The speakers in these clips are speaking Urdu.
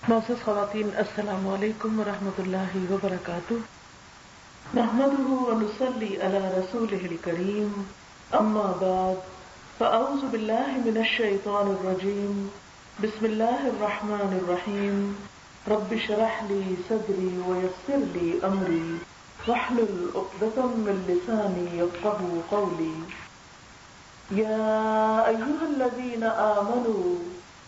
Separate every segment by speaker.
Speaker 1: معزز خواتین، السلام علیکم ورحمۃ اللہ وبرکاتہ۔ نحمده ونصلي على رسوله الكريم، اما بعد فاعوذ باللہ من الشیطان الرجیم، بسم اللہ الرحمن الرحیم۔ رب اشرح لي صدری ويسر لي امری واحلل عقدۃ من لسانی یفقهوا قولی۔ یا ایھا الذین آمنوا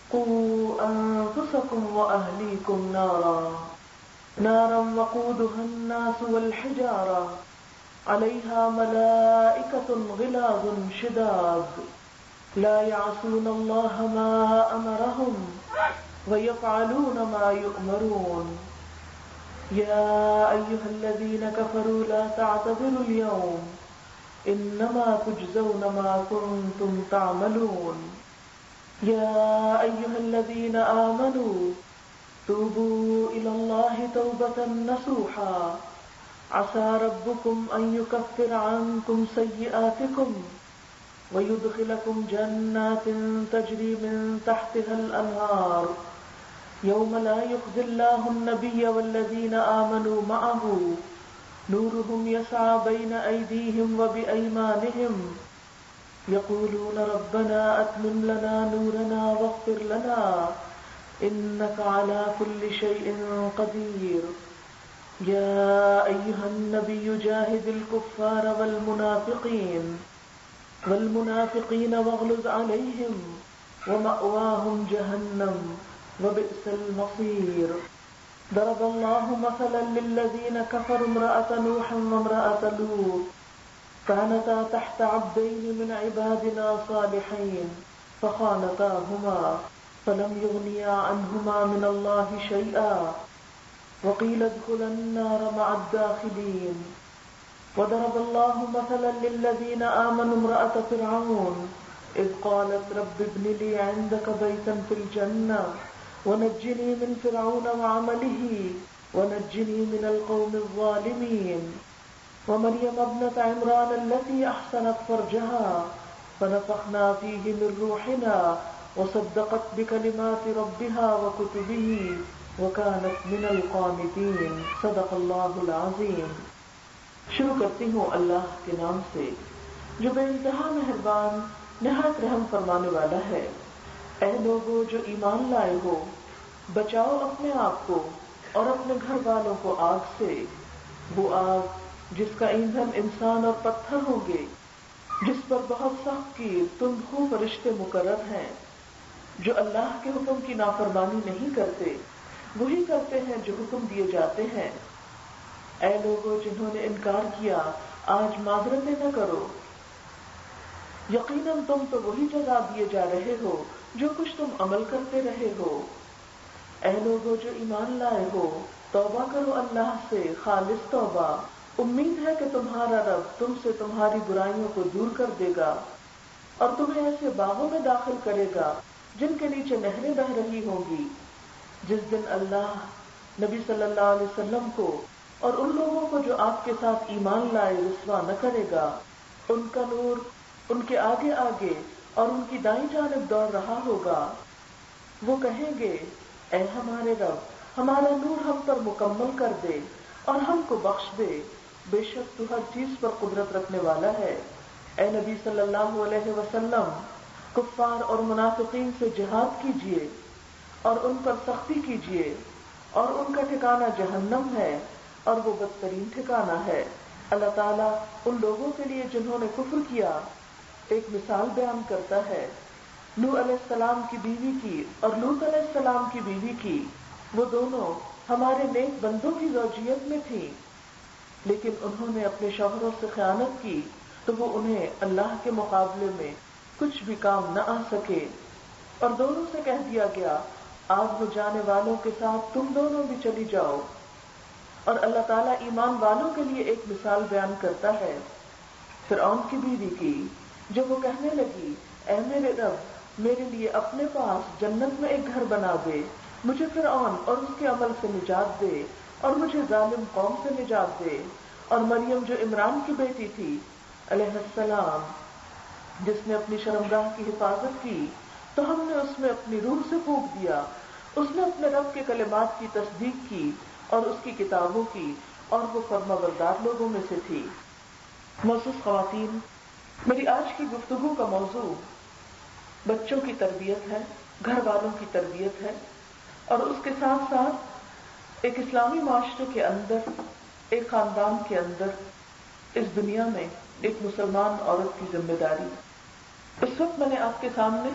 Speaker 1: قوا انفسکم واہلیکم نارا وقودها الناس والحجارة علیہا ملائکۃ غلاظ شداد لا يعصون اللہ ما امرهم ویفعلون ما یؤمرون۔ یا ایھا الذین کفروا لا تعتذروا اليوم انما تجزون ما کنتم تعملون۔ یا ایھا الذین آمنوا توبوا الی اللہ توبۃ نصوحا عسى ربکم ان یکفر عنکم سیئاتکم ویدخلکم جنات تجری من تحتها الانہار یوم لا یخزی اللہ النبی والذین آمنوا معه نورهم يسعى بين أيديهم وبأيمانهم يقولون ربنا أتمم لنا نورنا واغفر لنا إنك على كل شيء قدير۔ يا أيها النبي جاهد الكفار والمنافقين واغلظ عليهم ومأواهم جهنم وبئس المصير۔ ضرب الله مثلا للذين كفروا امرأة نوح وامرأة لوط كانتا تحت عبدين من عبادنا صالحين فخانتاهما فلم يغنيا عنهما من الله شيئا وقيل ادخلا النار مع الداخلين۔ وضرب الله مثلا للذين آمنوا امرأة فرعون إذ قالت رب ابن لي عندك بيتا في الجنة ونجني من فرعون وعمله ونجني من القوم الظالمين۔ ومريم ابنة عمران التي أحسنت فرجها فنفخنا فيه من روحنا وصدقت بكلمات ربها وكتبه وكانت من القانتين۔ صدق اللہ العظیم۔ شروع کرتی ہوں اللہ کے نام سے جو بے انتہا مہربان نہایت رحم فرمانے والا ہے۔ اے لوگوں جو ایمان لائے ہو، بچاؤ اپنے آپ کو اور اپنے گھر والوں کو آگ سے، وہ آگ جس کا ایندھن انسان اور پتھر ہوں گے، جس پر بہت سخت کی تندخو فرشتے مقرر ہیں، جو اللہ کے حکم کی نافرمانی نہیں کرتے، وہی کرتے ہیں جو حکم دیے جاتے ہیں۔ اے لوگوں جنہوں نے انکار کیا، آج معذرتیں نہ کرو، یقیناً تم تو وہی جزا دیے جا رہے ہو جو کچھ تم عمل کرتے رہے ہو۔ اے لوگوں جو ایمان لائے ہو، توبہ کرو اللہ سے خالص توبہ، امید ہے کہ تمہارا رب تم سے تمہاری برائیوں کو دور کر دے گا اور تمہیں ایسے باغوں میں داخل کرے گا جن کے نیچے نہریں بہہ رہی ہوں گی۔ جس دن اللہ نبی صلی اللہ علیہ وسلم کو اور ان لوگوں کو جو آپ کے ساتھ ایمان لائے رسوا نہ کرے گا، ان کا نور ان کے آگے آگے اور ان کی دائیں جانب دوڑ رہا ہوگا۔ وہ کہیں گے اے ہمارے رب، ہمارا نور ہم پر مکمل کر دے اور ہم کو بخش دے، بے شک تو ہر چیز پر قدرت رکھنے والا ہے۔ اے نبی صلی اللہ علیہ وسلم، کفار اور منافقین سے جہاد کیجیے اور ان پر سختی کیجیے، اور ان کا ٹھکانہ جہنم ہے اور وہ بدترین ٹھکانہ ہے۔ اللہ تعالیٰ ان لوگوں کے لیے جنہوں نے کفر کیا ایک مثال بیان کرتا ہے، نوح علیہ السلام کی بیوی کی اور لوط علیہ السلام کی بیوی کی۔ وہ دونوں ہمارے نیک بندوں کی زوجیت میں تھیں، لیکن انہوں نے اپنے شوہروں سے خیانت کی تو وہ انہیں اللہ کے مقابلے میں کچھ بھی کام نہ آ سکے، اور دونوں سے کہہ دیا گیا آگ میں جانے والوں کے ساتھ تم دونوں بھی چلی جاؤ۔ اور اللہ تعالیٰ ایمان والوں کے لیے ایک مثال بیان کرتا ہے فرعون کی بیوی کی، جب وہ کہنے لگی اے میرے رب، میرے لیے اپنے پاس جنت میں ایک گھر بنا دے، مجھے فرعون اور اس کے عمل سے نجات دے اور مجھے ظالم قوم سے نجات دے۔ اور مریم جو عمران کی بیٹی تھی علیہ السلام، جس نے اپنی شرمگاہ کی حفاظت کی تو ہم نے اس میں اپنی روح سے پھونک دیا، اس نے اپنے رب کے کلمات کی تصدیق کی اور اس کی کتابوں کی، اور وہ فرمانبردار لوگوں میں سے تھی۔ معزز خواتین، میری آج کی گفتگو کا موضوع بچوں کی تربیت ہے، گھر والوں کی تربیت ہے، اور اس کے ساتھ ساتھ ایک اسلامی معاشرے کے اندر، ایک خاندان کے اندر، اس دنیا میں ایک مسلمان عورت کی ذمہ داری۔ اس وقت میں نے آپ کے سامنے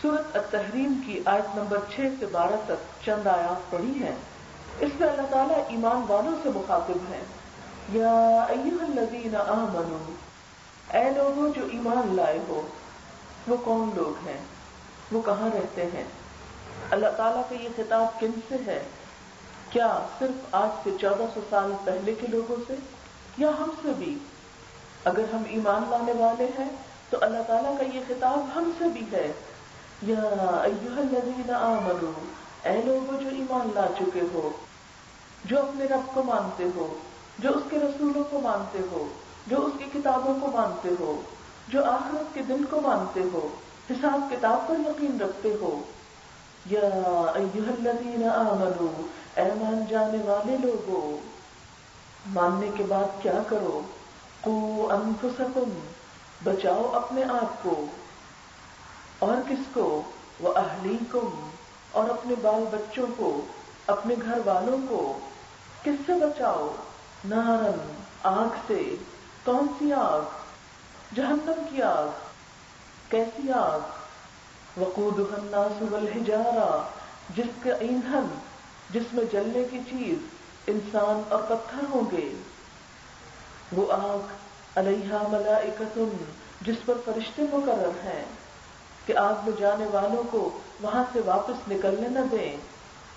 Speaker 1: سورۃ التحریم کی آیت نمبر 6 سے 12 تک چند آیات پڑھی ہیں۔ اس میں اللہ تعالیٰ ایمان والوں سے مخاطب ہیں، یا ایھا الذین آمنوا، اے لوگوں جو ایمان لائے ہو۔ وہ کون لوگ ہیں؟ وہ کہاں رہتے ہیں؟ اللہ تعالیٰ کا یہ خطاب کن سے ہے؟ کیا صرف آج سے 1400 سال پہلے کے لوگوں سے، یا ہم سے بھی؟ اگر ہم ایمان لانے والے ہیں تو اللہ تعالیٰ کا یہ خطاب ہم سے بھی ہے، یا ایھا الذین آمنوا، اے لوگوں جو ایمان لا چکے ہو، جو اپنے رب کو مانتے ہو، جو اس کے رسولوں کو مانتے ہو، جو اس کی کتابوں کو مانتے ہو، جو آخرت کے دن کو مانتے ہو، حساب کتاب پر یقین رکھتے ہو۔ یا ایھا الذین آمنوا، اے مان جانے والے لوگو۔ ماننے کے بعد کیا کرو؟ قوا انفسکم، بچاؤ اپنے آپ کو، اور کس کو؟ واہلیکم، اور اپنے بال بچوں کو، اپنے گھر والوں کو۔ کس سے بچاؤ؟ نارن، آگ سے۔ کون سی آگ؟ جہنم کی آگ۔ کیسی آگ؟ وقودها الناس والحجارہ، جس کا ایندھن، جس میں جلنے کی چیز انسان اور پتھر ہوں گے۔ وہ آگ علیہا ملائکۃ، جس پر فرشتے مقرر ہیں کہ آگ میں جانے والوں کو وہاں سے واپس نکلنے نہ دیں۔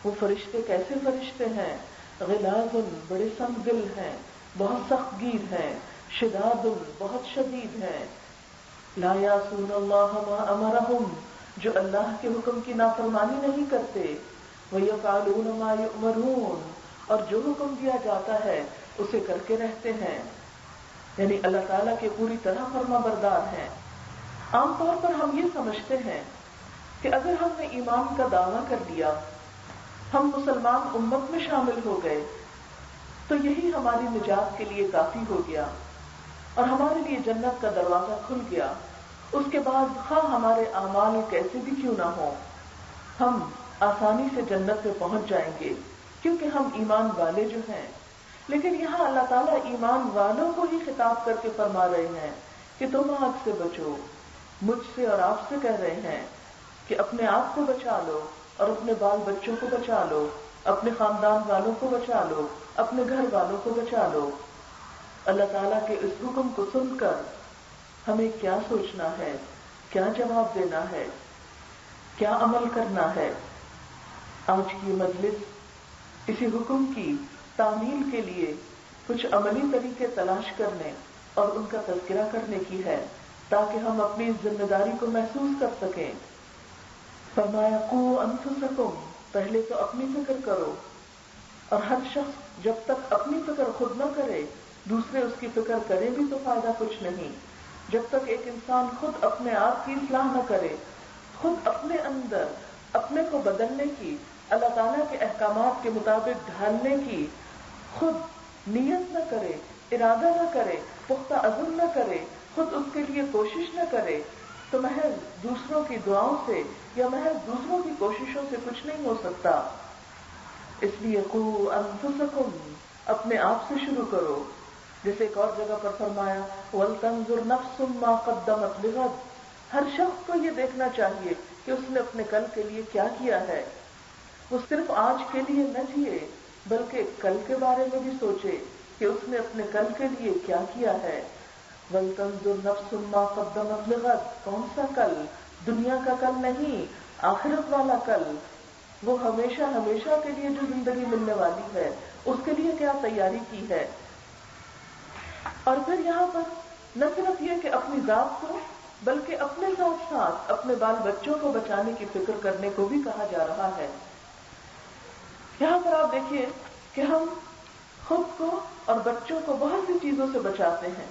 Speaker 1: وہ فرشتے کیسے فرشتے ہیں؟ غلاظ، بڑے سخت دل ہیں، بہت سخت گیر ہیں، شداد، بہت شدید ہیں، لا یعصون اللہ ما امرہم، جو اللہ کے حکم کی نافرمانی نہیں کرتے، ویفعلون ما یؤمرون، اور جو حکم دیا جاتا ہے اسے کر کے رہتے ہیں، یعنی اللہ تعالیٰ کے پوری طرح فرما بردار ہیں۔ عام طور پر ہم یہ سمجھتے ہیں کہ اگر ہم نے ایمان کا دعویٰ کر لیا، ہم مسلمان امت میں شامل ہو گئے، تو یہی ہماری نجات کے لیے کافی ہو گیا اور ہمارے لیے جنت کا دروازہ کھل گیا۔ اس کے بعد خواہ ہمارے اعمال کیسے بھی کیوں نہ ہوں، ہم آسانی سے جنت میں پہنچ جائیں گے، کیونکہ ہم ایمان والے جو ہیں۔ لیکن یہاں اللہ تعالیٰ ایمان والوں کو ہی خطاب کر کے فرما رہے ہیں کہ تم آگ سے بچو۔ مجھ سے اور آپ سے کہہ رہے ہیں کہ اپنے آپ کو بچا لو، اور اپنے بال بچوں کو بچا لو، اپنے خاندان والوں کو بچا لو، اپنے گھر والوں کو بچا لو۔ اللہ تعالیٰ کے اس حکم کو سن کر ہمیں کیا سوچنا ہے، کیا جواب دینا ہے، کیا عمل کرنا ہے؟ آج کی مجلس اسی حکم کی تعمیل کے لیے کچھ عملی طریقے تلاش کرنے اور ان کا تذکرہ کرنے کی ہے، تاکہ ہم اپنی اس ذمہ داری کو محسوس کر سکیں۔ فرمایا قوا انفسکم، پہلے تو اپنی فکر کرو، اور ہر شخص جب تک اپنی فکر خود نہ کرے، دوسرے اس کی فکر کریں بھی تو فائدہ کچھ نہیں۔ جب تک ایک انسان خود اپنے آپ کی اصلاح نہ کرے، خود اپنے اندر اپنے کو بدلنے کی، اللہ تعالیٰ کے احکامات کے مطابق ڈھالنے کی خود نیت نہ کرے، ارادہ نہ کرے، پختہ عزم نہ کرے، خود اس کے لیے کوشش نہ کرے، تو محض دوسروں کی دعاؤں سے یا محض دوسروں کی کوششوں سے کچھ نہیں ہو سکتا۔ اس لیے قوا انفسکم، اپنے آپ سے شروع کرو۔ جیسے ایک اور جگہ پر فرمایا وَلْتَنْظُرْ نَفْسٌ مَا قَدَّمَتْ لِغَدٍ، ہر شخص کو یہ دیکھنا چاہیے کہ اس نے اپنے کل کے لیے کیا کیا ہے۔ وہ صرف آج کے لیے نہ جیے، بلکہ کل کے بارے میں بھی سوچے کہ اس نے اپنے کل کے لیے کیا کیا ہے۔ وَلْتَنْظُرْ نَفْسٌ مَا قَدَّمَتْ لِغَدٍ، کون سا کل؟ دنیا کا کل نہیں، آخرت والا کل، وہ ہمیشہ ہمیشہ کے لیے جو زندگی ملنے والی ہے، اس کے لیے کیا تیاری کی ہے۔ اور پھر یہاں پر نہ صرف یہ کہ اپنی ذات کو، بلکہ اپنے ساتھ ساتھ اپنے بال بچوں کو بچانے کی فکر کرنے کو بھی کہا جا رہا ہے۔ یہاں پر آپ دیکھیے کہ ہم خود کو اور بچوں کو بہت سی چیزوں سے بچاتے ہیں،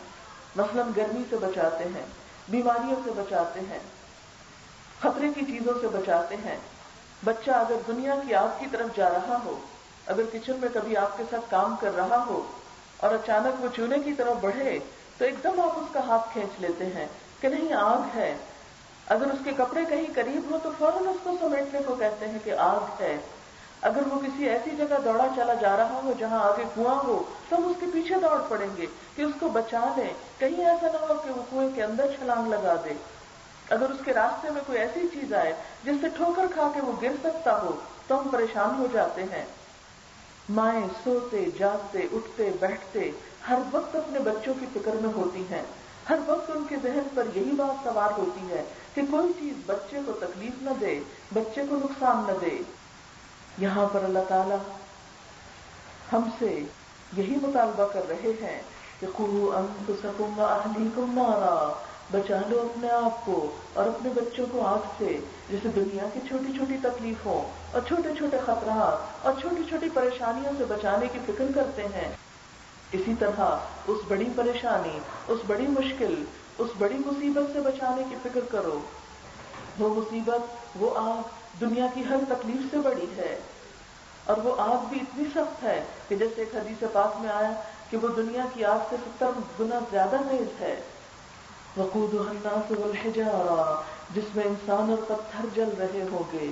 Speaker 1: مثلا گرمی سے بچاتے ہیں، بیماریوں سے بچاتے ہیں، خطرے کی چیزوں سے بچاتے ہیں، بچہ اگر دنیا کی آگ کی طرف جا رہا ہو، اگر کچن میں کبھی آپ کے ساتھ کام کر رہا ہو اور اچانک وہ چولہے کی طرف بڑھے تو ایک دم آپ اس کا ہاتھ کھینچ لیتے ہیں کہ نہیں آگ ہے. اگر اس کے کپڑے کہیں قریب ہو تو فوراً اس کو سمیٹنے کو کہتے ہیں کہ آگ ہے. اگر وہ کسی ایسی جگہ دوڑا چلا جا رہا ہو جہاں آگے کنواں ہو تو ہم اس کے پیچھے دوڑ پڑیں گے کہ اس کو بچا لیں، کہیں ایسا نہ ہو کہ وہ کنویں کے اندر چھلانگ لگا دے. اگر اس کے راستے میں کوئی ایسی چیز آئے جس سے ٹھوکر کھا کے وہ گر سکتا ہو تو ہم پریشان ہو جاتے ہیں. مائیں سوتے جاگتے اٹھتے بیٹھتے ہر وقت اپنے بچوں کی فکر میں ہوتی ہیں. ہر وقت ان کے ذہن پر یہی بات سوار ہوتی ہے کہ کوئی چیز بچے کو تکلیف نہ دے، بچے کو نقصان نہ دے. یہاں پر اللہ تعالی ہم سے یہی مطالبہ کر رہے ہیں کہ قُوُا أَنفُسَكُمْ وَأَهْلِيكُمْ نَارًا، بچا لو اپنے آپ کو اور اپنے بچوں کو آگ سے. جسے دنیا کی چھوٹی چھوٹی تکلیفوں اور چھوٹے چھوٹے خطرات اور چھوٹی چھوٹی پریشانیوں سے بچانے کی فکر کرتے ہیں، اسی طرح اس بڑی پریشانی، اس بڑی مشکل، اس بڑی مصیبت سے بچانے کی فکر کرو. وہ مصیبت، وہ آگ دنیا کی ہر تکلیف سے بڑی ہے، اور وہ آگ بھی اتنی سخت ہے کہ جیسے ایک حدیث پاک میں آیا کہ وہ دنیا کی آگ سے 70 گنا زیادہ تیز ہے. وقودها الناس والحجارہ، جس میں انسان اور پتھر جل رہے ہوں گے،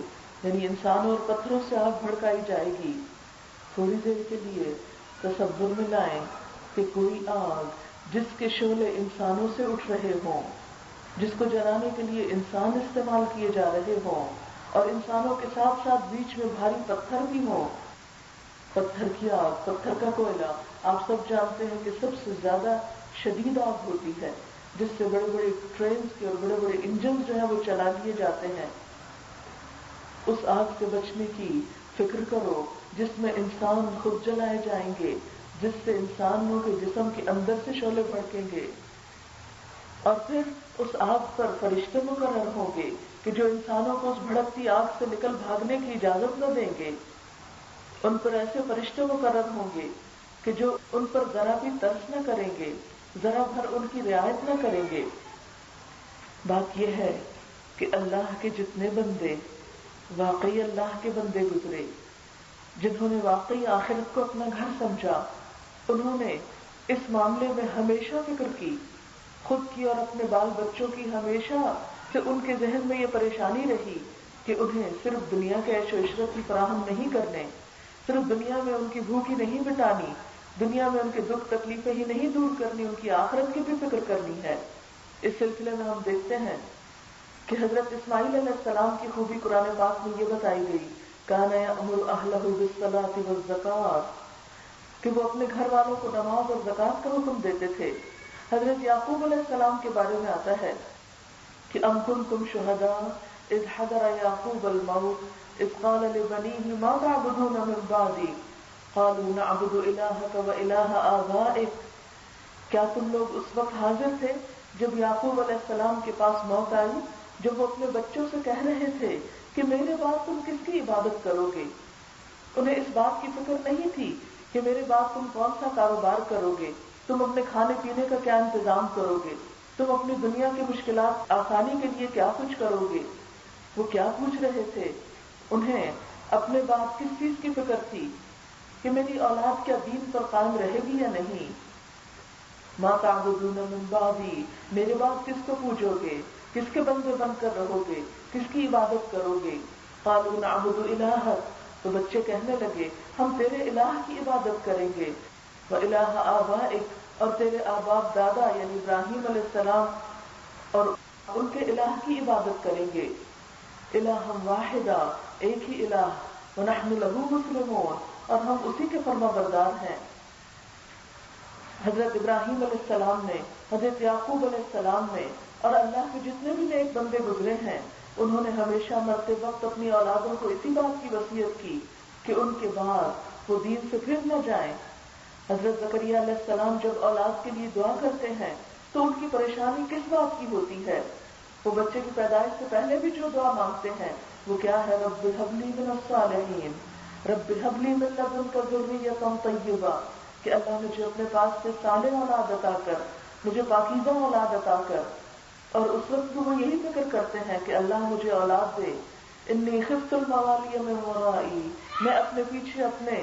Speaker 1: یعنی انسانوں اور پتھروں سے آگ بھڑکائی جائے گی. تھوڑی دیر کے لیے تصور میں لائیں کہ کوئی آگ جس کے شعلے انسانوں سے اٹھ رہے ہوں، جس کو جلانے کے لیے انسان استعمال کیے جا رہے ہوں، اور انسانوں کے ساتھ ساتھ بیچ میں بھاری پتھر بھی ہوں. پتھر کی آگ، پتھر کا کوئلہ آپ سب جانتے ہیں کہ سب سے زیادہ شدید آگ ہوتی ہے، جس سے بڑے بڑے ٹرینز کے اور بڑے بڑے انجن جو ہیں وہ چلا لیے جاتے ہیں. اس آگ سے بچنے کی فکر کرو جس میں انسان خود جلائے جائیں گے، جس سے انسانوں کے جسم کے اندر سے شعلے بھڑکیں گے، اور پھر اس آگ پر فرشتے مقرر ہوں گے کہ جو انسانوں کو اس بھڑکتی آگ سے نکل بھاگنے کی اجازت نہ دیں گے. ان پر ایسے فرشتے مقرر ہوں گے کہ جو ان پر ذرا بھی ترس نہ کریں گے، ذرا بھر ان کی رعایت نہ کریں گے. بات یہ ہے کہ اللہ کے جتنے بندے واقعی اللہ کے بندے گزرے، جنہوں نے واقعی آخرت کو اپنا گھر سمجھا، انہوں نے اس معاملے میں ہمیشہ فکر کی، خود کی اور اپنے بال بچوں کی. ہمیشہ سے ان کے ذہن میں یہ پریشانی رہی کہ انہیں صرف دنیا کے عیش و عشرت ہی فراہم نہیں کرنے، صرف دنیا میں ان کی بھوک ہی نہیں مٹانی، دنیا میں ان کے دکھ تکلیفیں ہی نہیں دور کرنی، ان کی آخرت کی بھی فکر کرنی ہے. اس سلسلے میں ہم دیکھتے ہیں کہ حضرت اسماعیل علیہ السلام کی خوبی قرآن پاک میں یہ بتائی گئی، کان یأمر اہلہ بالصلاۃ والزکاۃ، کہ وہ اپنے گھر والوں کو نماز اور زکوٰۃ کا حکم دیتے تھے. حضرت یعقوب علیہ السلام کے بارے میں آتا ہے کہ ام کنتم شہداء اذ حضر یعقوب الموت اذ قال لبنیہ ما تعبدون من بعدی قالوا نعبد الہک و الہ آبائک. کیا تم لوگ اس وقت حاضر تھے جب یعقوب علیہ السلام کے پاس موت آئی، جب وہ اپنے بچوں سے کہہ رہے تھے کہ میرے بعد تم کس کی عبادت کرو گے؟ انہیں اس بات کی فکر نہیں تھی کہ میرے بعد تم کون سا کاروبار کرو گے، تم اپنے کھانے پینے کا کیا انتظام کرو گے، تم اپنی دنیا کی مشکلات آسانی کے لیے کیا کچھ کرو گے. وہ کیا پوچھ رہے تھے؟ انہیں اپنے بعد کس چیز کی فکر تھی کہ میری اولاد کیا دین پر قائم رہے گی یا نہیں. ما تعبدون من بعدی، میرے بعد کس کو پوجو گے، کس کے بندے بن کر رہو گے، کس کی عبادت کرو گے. قالوا نعبد الہک، تو بچے کہنے لگے ہم تیرے الہ کی عبادت کریں گے، وَإِلَٰهَ آبَائِكَ، اور تیرے آباء دادا یعنی ابراہیم علیہ السلام اور ان کے الہ کی عبادت کریں گے. الہا واحدا، ایک ہی الہ، وَنَحْنُ لَهُ مُسْلِمُونَ، اور ہم اسی کے فرما بردار ہیں. حضرت ابراہیم علیہ السلام نے، حضرت یعقوب علیہ السلام نے اور اللہ کے جتنے بھی نیک بندے گزرے ہیں، انہوں نے ہمیشہ مرتے وقت اپنی اولادوں کو اسی بات کی وصیت کی کہ ان کے بعد وہ دین سے پھر نہ جائیں. حضرت زکریا علیہ السلام جب اولاد کے لیے دعا کرتے ہیں تو ان کی پریشانی کس بات کی ہوتی ہے؟ وہ بچے کی پیدائش سے پہلے بھی جو دعا مانگتے ہیں وہ کیا ہے؟ رب هب لی من الصالحین، رب هب لی من لدنک ذریۃ طیبہ، کہ اللہ مجھے اپنے پاس سے صالح اولاد عطا کر، مجھے پاکیزہ اولاد عطا کر. اور اس وقت بھی وہ یہی فکر کرتے ہیں کہ اللہ مجھے اولاد دے انی خفت الموالی من ورائی، میں اپنے پیچھے اپنے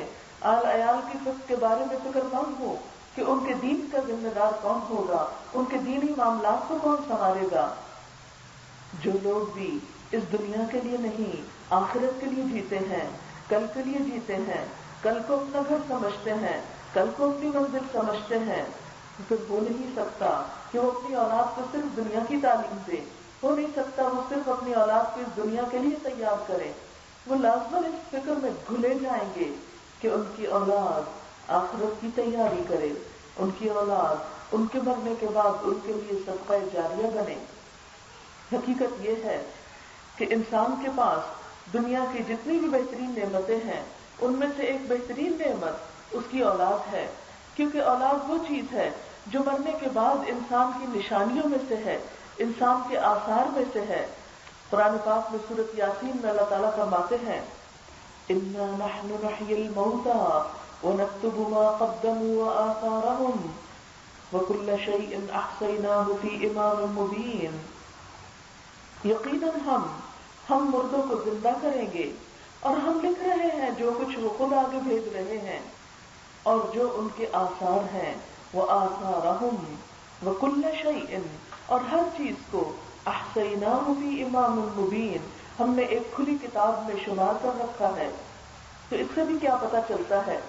Speaker 1: آل عیال کی فکر کے بارے میں فکر مند ہوں کہ ان کے دین کا ذمہ دار کون ہوگا، ان کے دینی معاملات کو کون سنبھالے گا۔ جو لوگ بھی اس دنیا کے لیے نہیں آخرت کے لیے جیتے ہیں، کل کے لیے جیتے ہیں، کل کو اپنا گھر سمجھتے ہیں، کل کو اپنی منزل سمجھتے ہیں، پھر ہو نہیں سکتا کہ وہ اپنی اولاد کو صرف دنیا کی تعلیم دے، ہو نہیں سکتا وہ صرف اپنی اولاد کو اس دنیا کے لیے تیار کرے۔ وہ لازماً اس فکر میں گھلے جائیں گے کہ ان کی اولاد آخرت کی تیاری کرے، ان کی اولاد ان کے مرنے کے بعد ان کے لیے صدقہ جاریہ بنے۔ حقیقت یہ ہے کہ انسان کے پاس دنیا کی جتنی بھی بہترین نعمتیں ہیں ان میں سے ایک بہترین نعمت اس کی اولاد ہے، کیونکہ اولاد وہ چیز ہے جو مرنے کے بعد انسان کی نشانیوں میں سے ہے، انسان کے آثار میں سے ہے۔ قرآن پاک میں سورۃ یاسین میں اللہ تعالیٰ فرماتے ہیں اِنَّا نَحْنُ نُحْيِي الْمَوْتَىٰ وَنَكْتُبُ مَا قَدَّمُوا وَآثَارَهُمْ وَكُلَّ شَيْءٍ أَحْصَيْنَاهُ فِي إِمَامٍ مُبِينٍ۔ یقیناً ہم مردوں کو زندہ کریں گے اور ہم لکھ رہے ہیں جو کچھ وہ خود آگے بھیج رہے ہیں اور جو ان کے آثار ہیں، وہ آثارہم وکل شیء، اور ہر چیز کو احصیناہ فی امام مبین، ہم نے ایک کھلی کتاب میں شمار کر رکھا ہے۔ تو اس سے بھی کیا پتہ چلتا ہے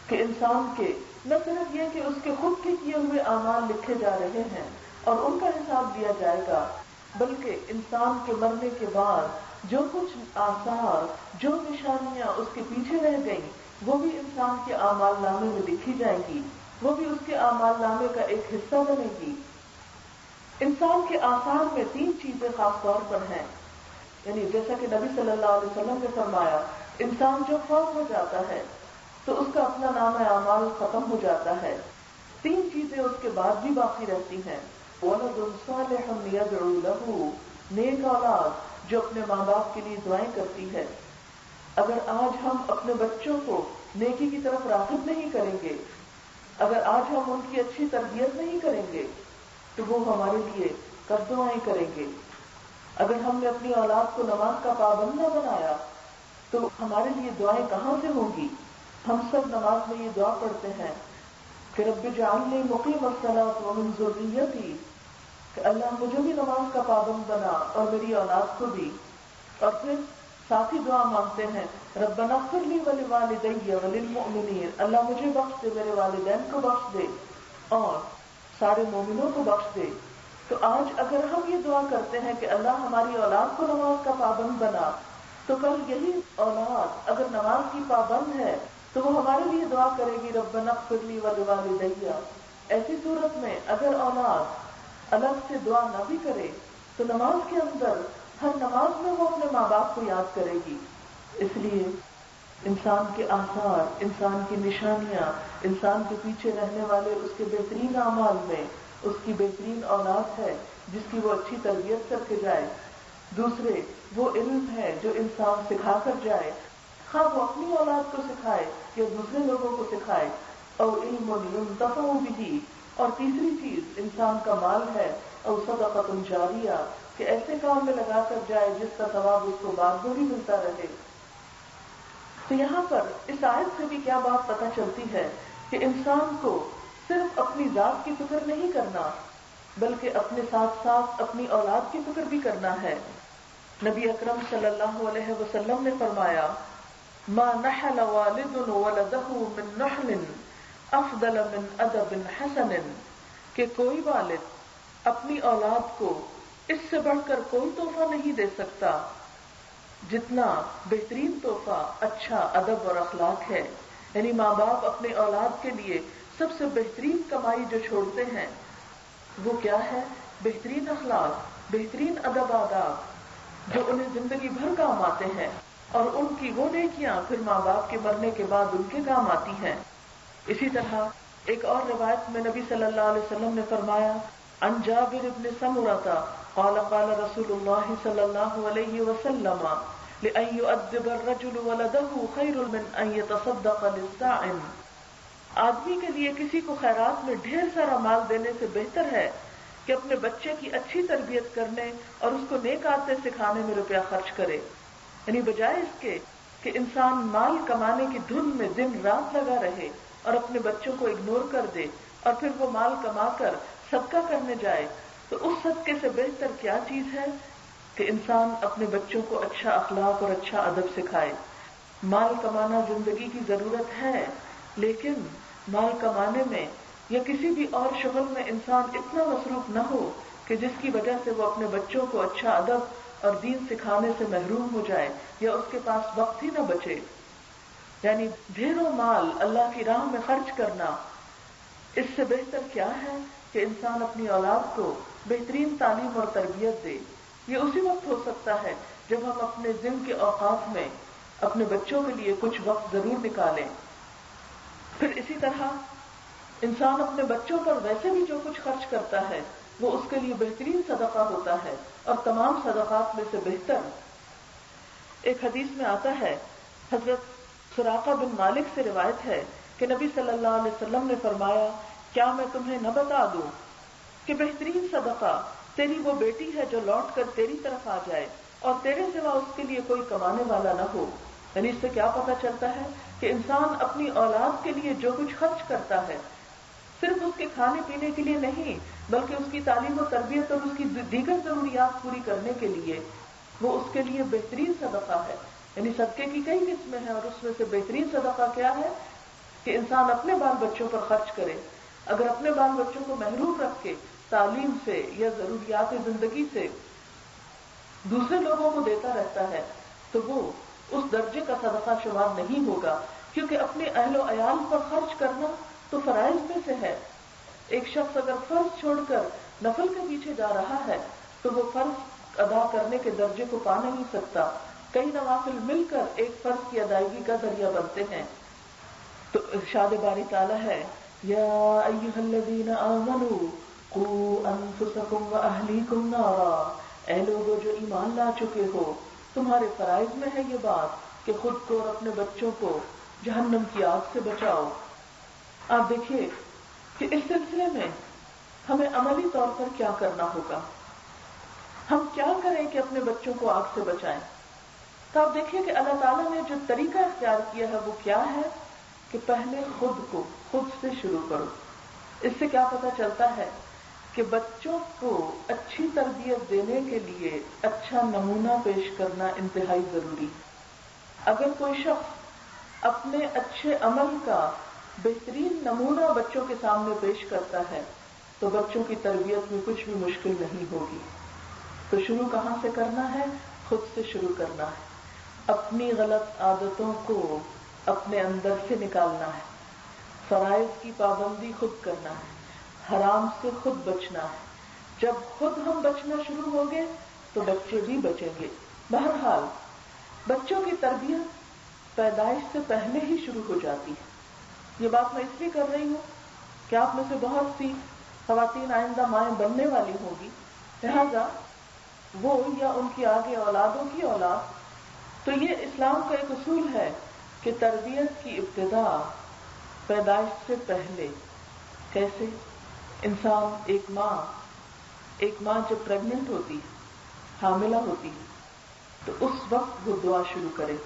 Speaker 1: کہ انسان کے نہ صرف یہ کہ اس کے خود کے کیے ہوئے اعمال لکھے جا رہے ہیں اور ان کا حساب دیا جائے گا، بلکہ انسان کے مرنے کے بعد جو کچھ آثار، جو نشانیاں اس کے پیچھے رہ گئیں وہ بھی انسان کے اعمال نامے میں لکھی جائیں گی، وہ بھی اس کے اعمال نامے کا ایک حصہ بنے گی۔ انسان کے آثار میں 3 چیزیں خاص طور پر ہیں، یعنی جیسا کہ نبی صلی اللہ علیہ وسلم نے فرمایا انسان جو فوت ہو جاتا ہے تو اس کا اپنا نام اعمال ختم ہو جاتا ہے، 3 چیزیں اس کے بعد بھی باقی رہتی ہیں۔ وَلَدٌ صَالِحٌ يَدْعُو لَهُ، نیک اولاد جو اپنے ماں باپ کے لیے دعائیں کرتی ہے۔ اگر آج ہم اپنے بچوں کو نیکی کی طرف راغب نہیں کریں گے، اگر آج ہم ان کی اچھی تربیت نہیں کریں گے تو وہ ہمارے لیے کب دعائیں کریں گے؟ اگر ہم نے اپنی اولاد کو نماز کا پابند نہ بنایا تو ہمارے لیے دعائیں کہاں سے ہوں گی؟ ہم سب نماز میں یہ دعا پڑھتے ہیں کہ رب اجعلنی مقیم الصلاۃ ومن ذریتی، کہ اللہ مجھے بھی نماز کا پابند بنا اور میری اولاد کو بھی، اور پھر ساتھ ہی دعا مانگتے ہیں ربنا اغفر لی ولوالدی وللمؤمنین، اللہ مجھے بخش دے، میرے والدین کو بخش دے اور سارے مومنوں کو بخش دے۔ تو آج اگر ہم یہ دعا کرتے ہیں کہ اللہ ہماری اولاد کو نماز کا پابند بنا، تو کل یہی اولاد اگر نماز کی پابند ہے تو وہ ہمارے لیے دعا کرے گی ربنا اغفر لی ولوالدی۔ ایسی صورت میں اگر اولاد الگ سے دعا نہ بھی کرے تو نماز کے اندر ہر نماز میں وہ اپنے ماں باپ کو یاد کرے گی۔ اس لیے انسان کے آثار، انسان کی نشانیاں، انسان کے پیچھے رہنے والے اس کے بہترین اعمال میں اس کی بہترین اولاد ہے جس کی وہ اچھی تربیت کر کے جائے۔ دوسرے وہ علم ہے جو انسان سکھا کر جائے، خواہ وہ اپنی اولاد کو سکھائے یا دوسرے لوگوں کو سکھائے، اور علم ينتفع به، اور تیسری چیز انسان کا مال ہے، اور صدقۃ جاریہ، کہ ایسے کام میں لگا کر جائے جس کا ثواب اس کو بعد میں بھی ملتا رہے۔ تو یہاں پر اس آیت سے بھی کیا بات پتہ چلتی ہے کہ انسان کو صرف اپنی ذات کی فکر نہیں کرنا بلکہ اپنے ساتھ ساتھ اپنی اولاد کی فکر بھی کرنا ہے۔ نبی اکرم صلی اللہ علیہ وسلم نے فرمایا ما نحل والد ولده من نحل افضل من ادب حسن، کہ کوئی والد اپنی اولاد کو اس سے بڑھ کر کوئی تحفہ نہیں دے سکتا جتنا بہترین تحفہ اچھا ادب اور اخلاق ہے۔ یعنی ماں باپ اپنے اولاد کے لیے سب سے بہترین کمائی جو چھوڑتے ہیں وہ کیا ہے؟ بہترین اخلاق، بہترین ادب آداب جو انہیں زندگی بھر کام آتے ہیں، اور ان کی وہ نیکیاں پھر ماں باپ کے مرنے کے بعد ان کے کام آتی ہیں۔ اسی طرح ایک اور روایت میں نبی صلی اللہ علیہ وسلم نے فرمایا عن جابر بن سمرہ قال قال رسول اللہ صلی اللہ علیہ وسلم لأن يؤدب الرجل ولده خیر من ان يتصدق للسائل، آدمی کے لیے کسی کو خیرات میں ڈھیر سارا مال دینے سے بہتر ہے کہ کہ اپنے بچے کی اچھی تربیت کرنے اور اس کو نیک عادتیں سکھانے میں روپیہ خرچ کرے، یعنی بجائے اس کے کہ انسان مال کمانے کی دھن میں دن رات لگا رہے اور اپنے بچوں کو اگنور کر دے اور پھر وہ مال کما کر صدقہ کرنے جائے، تو اس صدقے سے بہتر کیا چیز ہے کہ انسان اپنے بچوں کو اچھا اخلاق اور اچھا ادب سکھائے۔ مال کمانا زندگی کی ضرورت ہے، لیکن مال کمانے میں یا کسی بھی اور شغل میں انسان اتنا مصروف نہ ہو کہ جس کی وجہ سے وہ اپنے بچوں کو اچھا ادب اور دین سکھانے سے محروم ہو جائے یا اس کے پاس وقت ہی نہ بچے۔ یعنی ڈھیروں مال اللہ کی راہ میں خرچ کرنا، اس سے بہتر کیا ہے کہ انسان اپنی اولاد کو بہترین تعلیم اور تربیت دے۔ یہ اسی وقت ہو سکتا ہے جب ہم اپنے دن کے اوقات میں اپنے بچوں کے لیے کچھ وقت ضرور نکالیں۔ پھر اسی طرح انسان اپنے بچوں پر ویسے بھی جو کچھ خرچ کرتا ہے وہ اس کے لیے بہترین صدقہ ہوتا ہے اور تمام صدقات میں سے بہتر۔ ایک حدیث میں آتا ہے، حضرت سراقہ بن مالک سے روایت ہے کہ نبی صلی اللہ علیہ وسلم نے فرمایا، کیا میں تمہیں نہ بتا دوں کہ بہترین صدقہ تیری وہ بیٹی ہے جو لوٹ کر تیری طرف آ جائے اور تیرے سوا اس کے لیے کوئی کمانے والا نہ ہو۔ یعنی اس سے کیا پتہ چلتا ہے کہ انسان اپنی اولاد کے لیے جو کچھ خرچ کرتا ہے صرف اس کے کھانے پینے کے لیے نہیں بلکہ اس کی تعلیم و تربیت اور اس کی دیگر ضروریات پوری کرنے کے لیے وہ اس کے لیے بہترین صدقہ ہے۔ یعنی صدقے کی کئی قسمیں ہیں اور اس میں سے بہترین صدقہ کیا ہے کہ انسان اپنے بال بچوں پر خرچ کرے۔ اگر اپنے بال بچوں کو محروم رکھ کے تعلیم سے یا ضروریات زندگی سے دوسرے لوگوں کو دیتا رہتا ہے تو وہ اس درجے کا صدقہ شمار نہیں ہوگا، کیونکہ اپنے اہل و عیال پر خرچ کرنا تو فرائض میں سے ہے۔ ایک شخص اگر فرض چھوڑ کر نفل کے پیچھے جا رہا ہے تو وہ فرض ادا کرنے کے درجے کو پا نہیں سکتا۔ کئی نوافل مل کر ایک فرض کی ادائیگی کا ذریعہ بنتے ہیں۔ تو ارشاد باری تعالیٰ ہے، یا ایھا الذین آمنوا قوا انفسکم واہلیکم نارا، اے لوگوں جو ایمان لا چکے ہو، تمہارے فرائض میں ہے یہ بات کہ خود کو اور اپنے بچوں کو جہنم کی آگ سے بچاؤ۔ آپ دیکھیے کہ اس سلسلے میں ہمیں عملی طور پر کیا کرنا ہوگا، ہم کیا کریں کہ اپنے بچوں کو آگ سے بچائیں۔ تو آپ دیکھیے کہ اللہ تعالیٰ نے جو طریقہ اختیار کیا ہے وہ کیا ہے کہ پہلے خود سے شروع کرو۔ اس سے کیا پتہ چلتا ہے کہ بچوں کو اچھی تربیت دینے کے لیے اچھا نمونہ پیش کرنا انتہائی ضروری ہے۔ اگر کوئی شخص اپنے اچھے عمل کا بہترین نمونہ بچوں کے سامنے پیش کرتا ہے تو بچوں کی تربیت میں کچھ بھی مشکل نہیں ہوگی۔ تو شروع کہاں سے کرنا ہے؟ خود سے شروع کرنا ہے۔ اپنی غلط عادتوں کو اپنے اندر سے نکالنا ہے، فرائض کی پابندی خود کرنا ہے، حرام سے خود بچنا ہے۔ جب خود ہم بچنا شروع ہوں گے تو بچے بھی بچیں گے۔ بہرحال بچوں کی تربیت پیدائش سے پہلے ہی شروع ہو جاتی ہے۔ یہ بات میں اس لیے کر رہی ہوں کہ آپ میں سے بہت سی خواتین آئندہ مائیں بننے والی ہوں گی، لہذا وہ یا ان کی آگے اولادوں کی اولاد، تو یہ اسلام کا ایک اصول ہے کہ تربیت کی ابتدا پیدائش سے پہلے۔ کیسے؟ انسان ایک ماں جب پریگننٹ ہوتی ہے، حاملہ ہوتی ہے، تو اس وقت وہ دعا شروع کرے،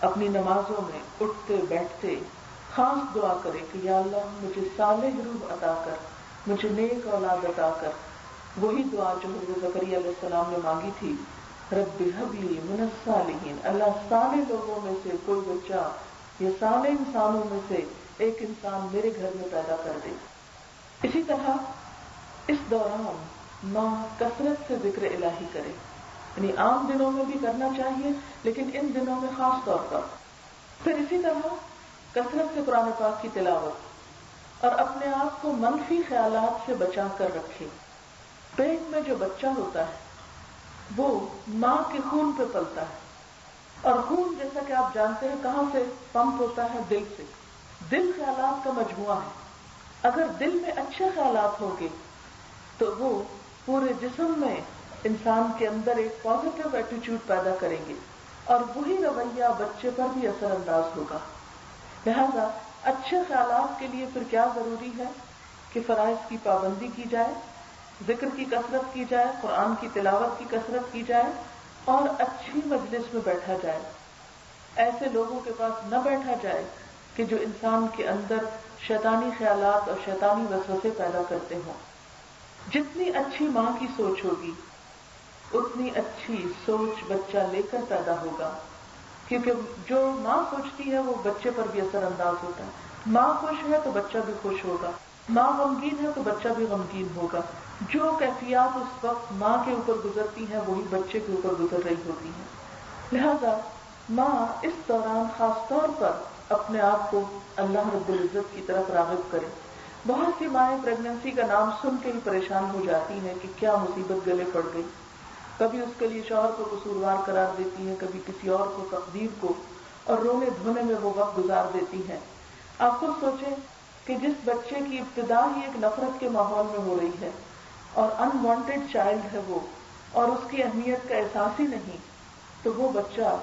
Speaker 1: اپنی نمازوں میں اٹھتے بیٹھتے خاص دعا کرے کہ یا اللہ مجھے صالح روح عطا کر، مجھے نیک اولاد عطا کر۔ وہی دعا جو حضرت زکریا علیہ السلام نے مانگی تھی، رب ہب لی من الصالحین، اللہ صالح لوگوں میں سے کوئی بچہ یا صالح انسانوں میں سے ایک انسان میرے گھر میں پیدا کر دے۔ اسی طرح اس دوران ماں کثرت سے ذکر الہی کرے، یعنی عام دنوں میں بھی کرنا چاہیے لیکن ان دنوں میں خاص طور پر۔ پھر اسی طرح کثرت سے قرآن پاک کی تلاوت اور اپنے آپ کو منفی خیالات سے بچا کر رکھے۔ پیٹ میں جو بچہ ہوتا ہے وہ ماں کے خون پہ پلتا ہے، اور خون جیسا کہ آپ جانتے ہیں کہاں سے پمپ ہوتا ہے؟ دل سے۔ دل خیالات کا مجموعہ ہے۔ اگر دل میں اچھے خیالات ہوں گے تو وہ پورے جسم میں انسان کے اندر ایک پازیٹیو ایٹیٹیوڈ پیدا کریں گے اور وہی رویہ بچے پر بھی اثر انداز ہوگا۔ لہذا اچھے خیالات کے لیے پھر کیا ضروری ہے کہ فرائض کی پابندی کی جائے، ذکر کی کثرت کی جائے، قرآن کی تلاوت کی کثرت کی جائے اور اچھی مجلس میں بیٹھا جائے. ایسے لوگوں کے پاس نہ بیٹھا جائے کہ جو انسان کے اندر شیطانی خیالات اور شیطانی وسوسے پیدا کرتے ہوں. جتنی اچھی ماں کی سوچ ہوگی اتنی اچھی سوچ بچہ لے کر پیدا ہوگا، کیونکہ جو ماں سوچتی ہے وہ بچے پر بھی اثر انداز ہوتا ہے. ماں خوش ہے تو بچہ بھی خوش ہوگا، ماں غمگین ہے تو بچہ بھی غمگین ہوگا. جو کیفیات اس وقت ماں کے اوپر گزرتی ہیں وہی بچے کے اوپر گزر رہی ہوتی ہیں. لہذا ماں اس دوران خاص طور پر اپنے آپ کو اللہ رب العزت کی طرف راغب کرے. بہت سی مائیں پریگننسی کا نام سن کے ہی پریشان ہو جاتی ہیں کہ کیا مصیبت گلے پڑ گئی. کبھی اس کے لیے شوہر کو قصوروار قرار دیتی ہیں، کبھی کسی اور کو، تقدیر کو، اور رونے دھونے میں وہ وقت گزار دیتی ہیں. آپ خود سوچیں کہ جس بچے کی ابتدا ہی ایک نفرت کے ماحول میں ہو رہی ہے اور انوانٹیڈ چائلڈ ہے وہ، اور اس کی اہمیت کا احساس ہی نہیں، تو وہ بچہ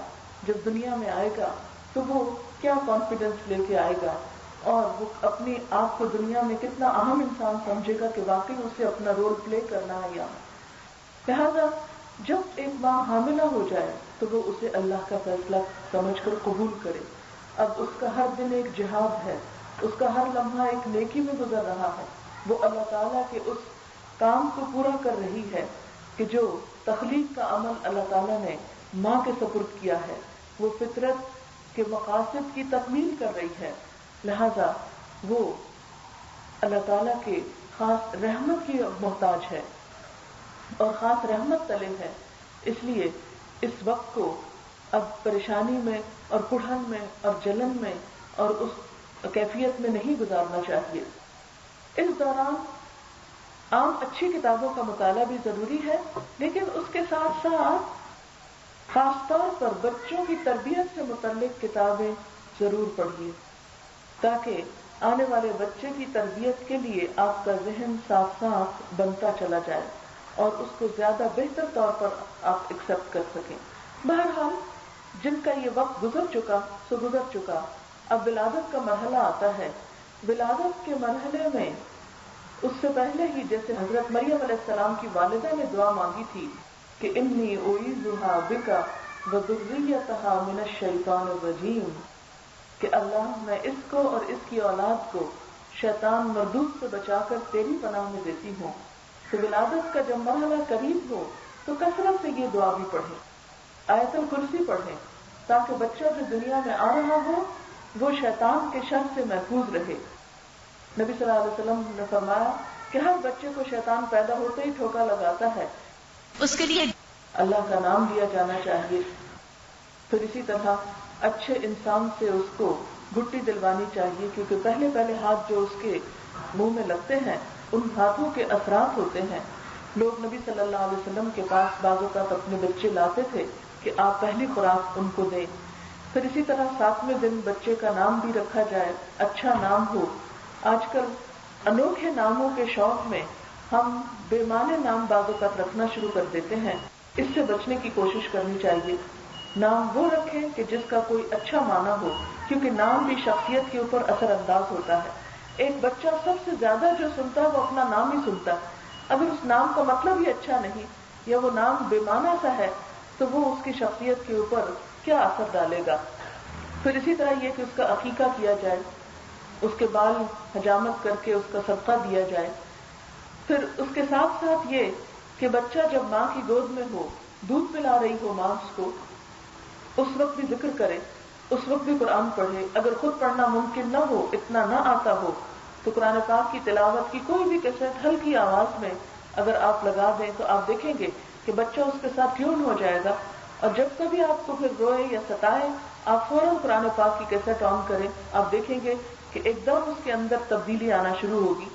Speaker 1: جب دنیا میں آئے گا تو وہ کیا کانفیڈنس لے کے آئے گا اور وہ اپنی آپ کو دنیا میں کتنا اہم انسان سمجھے گا کہ واقعی اسے اپنا رول پلے کرنا ہے. یا لہذا جب ایک ماں حاملہ ہو جائے تو وہ اسے اللہ کا فیصلہ سمجھ کر قبول کرے. اب اس کا ہر دن ایک جہاد ہے، اس کا ہر لمحہ ایک نیکی میں گزر رہا ہے. وہ اللہ تعالیٰ کے اس کام کو پورا کر رہی ہے کہ جو تخلیق کا عمل اللہ تعالیٰ نے ماں کے سپرد کیا ہے، وہ فطرت کے مقاصد کی تکمیل کر رہی ہے. لہذا وہ اللہ تعالیٰ کے خاص رحمت کی محتاج ہے اور خاص رحمت تلے ہے. اس لیے اس وقت کو اب پریشانی میں اور کڑھن میں اور جلن میں اور اس کیفیت میں نہیں گزارنا چاہیے. اس دوران عام اچھی کتابوں کا مطالعہ بھی ضروری ہے، لیکن اس کے ساتھ ساتھ خاص طور پر بچوں کی تربیت سے متعلق کتابیں ضرور پڑھیے، تاکہ آنے والے بچے کی تربیت کے لیے آپ کا ذہن صاف صاف بنتا چلا جائے اور اس کو زیادہ بہتر طور پر آپ ایکسپٹ کر سکیں. بہرحال جن کا یہ وقت گزر چکا سو گزر چکا. اب ولادت کا مرحلہ آتا ہے. ولادت کے مرحلے میں اس سے پہلے ہی جیسے حضرت مریم علیہ السلام کی والدہ نے دعا مانگی تھی کہ انی اعیذھا بک وذریتھا من الشیطان الرجیم، کہ اللہ میں اس کو اور اس کی اولاد کو شیطان مردود سے بچا کر تیری پناہ میں دیتی ہوں. تو ولادت کا جب مرحلہ قریب ہو تو کثرت سے یہ دعا بھی پڑھیں، آیت الکرسی پڑھیں، تاکہ بچہ جو دنیا میں آ رہا ہو وہ شیطان کے شر سے محفوظ رہے. نبی صلی اللہ علیہ وسلم نے فرمایا کہ ہر بچے کو شیطان پیدا ہوتے ہی ٹھوکا لگاتا ہے، اس کے لیے اللہ کا نام لیا جانا چاہیے. پھر اسی طرح اچھے انسان سے اس کو گھٹی دلوانی چاہیے، کیونکہ پہلے پہلے ہاتھ جو اس کے منہ میں لگتے ہیں ان ہاتھوں کے اثرات ہوتے ہیں. لوگ نبی صلی اللہ علیہ وسلم کے پاس بعض اوقات اپنے بچے لاتے تھے کہ آپ پہلی خوراک ان کو دیں. پھر اسی طرح 7ویں دن بچے کا نام بھی رکھا جائے، اچھا نام ہو. آج کل انوکھے ناموں کے شوق میں ہم بے معنی نام بعض اوقات رکھنا شروع کر دیتے ہیں. اس سے بچنے کی کوشش کرنی چاہیے. نام وہ رکھیں کہ جس کا کوئی اچھا معنی ہو، کیونکہ نام بھی شخصیت کے اوپر اثر انداز ہوتا ہے. ایک بچہ سب سے زیادہ جو سنتا ہے وہ اپنا نام ہی سنتا ہے. اگر اس نام کا مطلب ہی اچھا نہیں یا وہ نام بے معنی سا ہے تو وہ اس کی شخصیت کے اوپر کیا اثر ڈالے گا. پھر اسی طرح یہ کہ اس کا عقیقہ کیا جائے، اس کے بال حجامت کر کے اس کا صدقہ دیا جائے. پھر اس کے ساتھ ساتھ یہ کہ بچہ جب ماں کی گود میں ہو، دودھ پلا رہی ہو ماں اس کو، اس وقت بھی ذکر کرے، اس وقت بھی قرآن پڑھے. اگر خود پڑھنا ممکن نہ ہو، اتنا نہ آتا ہو، تو قرآن پاک کی تلاوت کی کوئی بھی کیسٹ ہلکی آواز میں اگر آپ لگا دیں تو آپ دیکھیں گے کہ بچہ اس کے ساتھ ٹیون ہو جائے گا. اور جب کبھی آپ کو پھر روئے یا ستائے، آپ فوراً قرآن پاک کی کیسٹ آن کریں، آپ دیکھیں گے کہ ایک دم اس کے اندر تبدیلی آنا شروع ہوگی.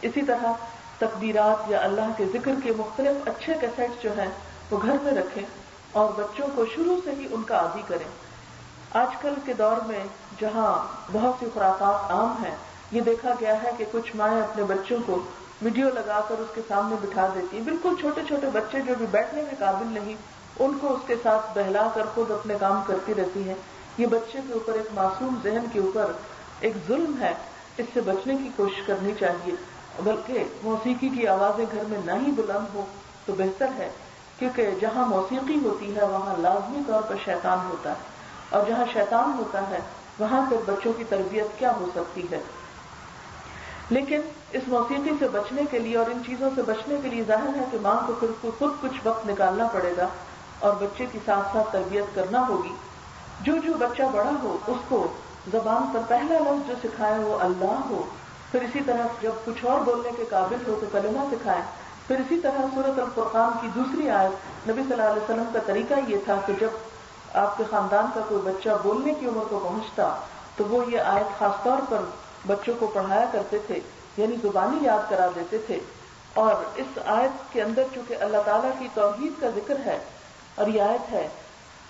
Speaker 1: اسی طرح تکبیرات یا اللہ کے ذکر کے مختلف اچھے کیسٹ جو ہیں وہ گھر میں رکھیں اور بچوں کو شروع سے ہی ان کا عادی کریں. آج کل کے دور میں جہاں بہت سی خرافات عام ہیں، یہ دیکھا گیا ہے کہ کچھ مائیں اپنے بچوں کو ویڈیو لگا کر اس کے سامنے بٹھا دیتی ہیں. بالکل چھوٹے چھوٹے بچے جو بھی بیٹھنے کے قابل نہیں، ان کو اس کے ساتھ بہلا کر خود اپنے کام کرتی رہتی ہیں. یہ بچے کے اوپر، ایک معصوم ذہن کے اوپر ایک ظلم ہے. اس سے بچنے کی کوشش کرنی چاہیے. بلکہ موسیقی کی آوازیں گھر میں نہ ہی بلند ہو تو بہتر ہے، کیونکہ جہاں موسیقی ہوتی ہے وہاں لازمی طور پر شیطان ہوتا ہے، اور جہاں شیطان ہوتا ہے وہاں پھر بچوں کی تربیت کیا ہو سکتی ہے۔ لیکن اس موسیقی سے بچنے کے لیے اور ان چیزوں سے بچنے کے لیے ظاہر ہے کہ ماں کو خود کچھ وقت نکالنا پڑے گا اور بچے کی ساتھ ساتھ تربیت کرنا ہوگی۔ جو بچہ بڑا ہو اس کو زبان پر پہلا لفظ جو سکھائے وہ اللہ ہو، پھر اسی طرح جب کچھ اور بولنے کے قابل ہو تو کلمہ سکھائے، پھر اسی طرح سورۃ الفرقان کی دوسری آیت، نبی صلی اللہ علیہ وسلم کا طریقہ یہ تھا کہ جب آپ کے خاندان کا کوئی بچہ بولنے کی عمر کو پہنچتا تو وہ یہ آیت خاص طور پر بچوں کو پڑھایا کرتے تھے، یعنی زبانی یاد کرا دیتے تھے۔ اور اس آیت کے اندر چونکہ اللہ تعالیٰ کی توحید کا ذکر ہے، اور یہ آیت ہے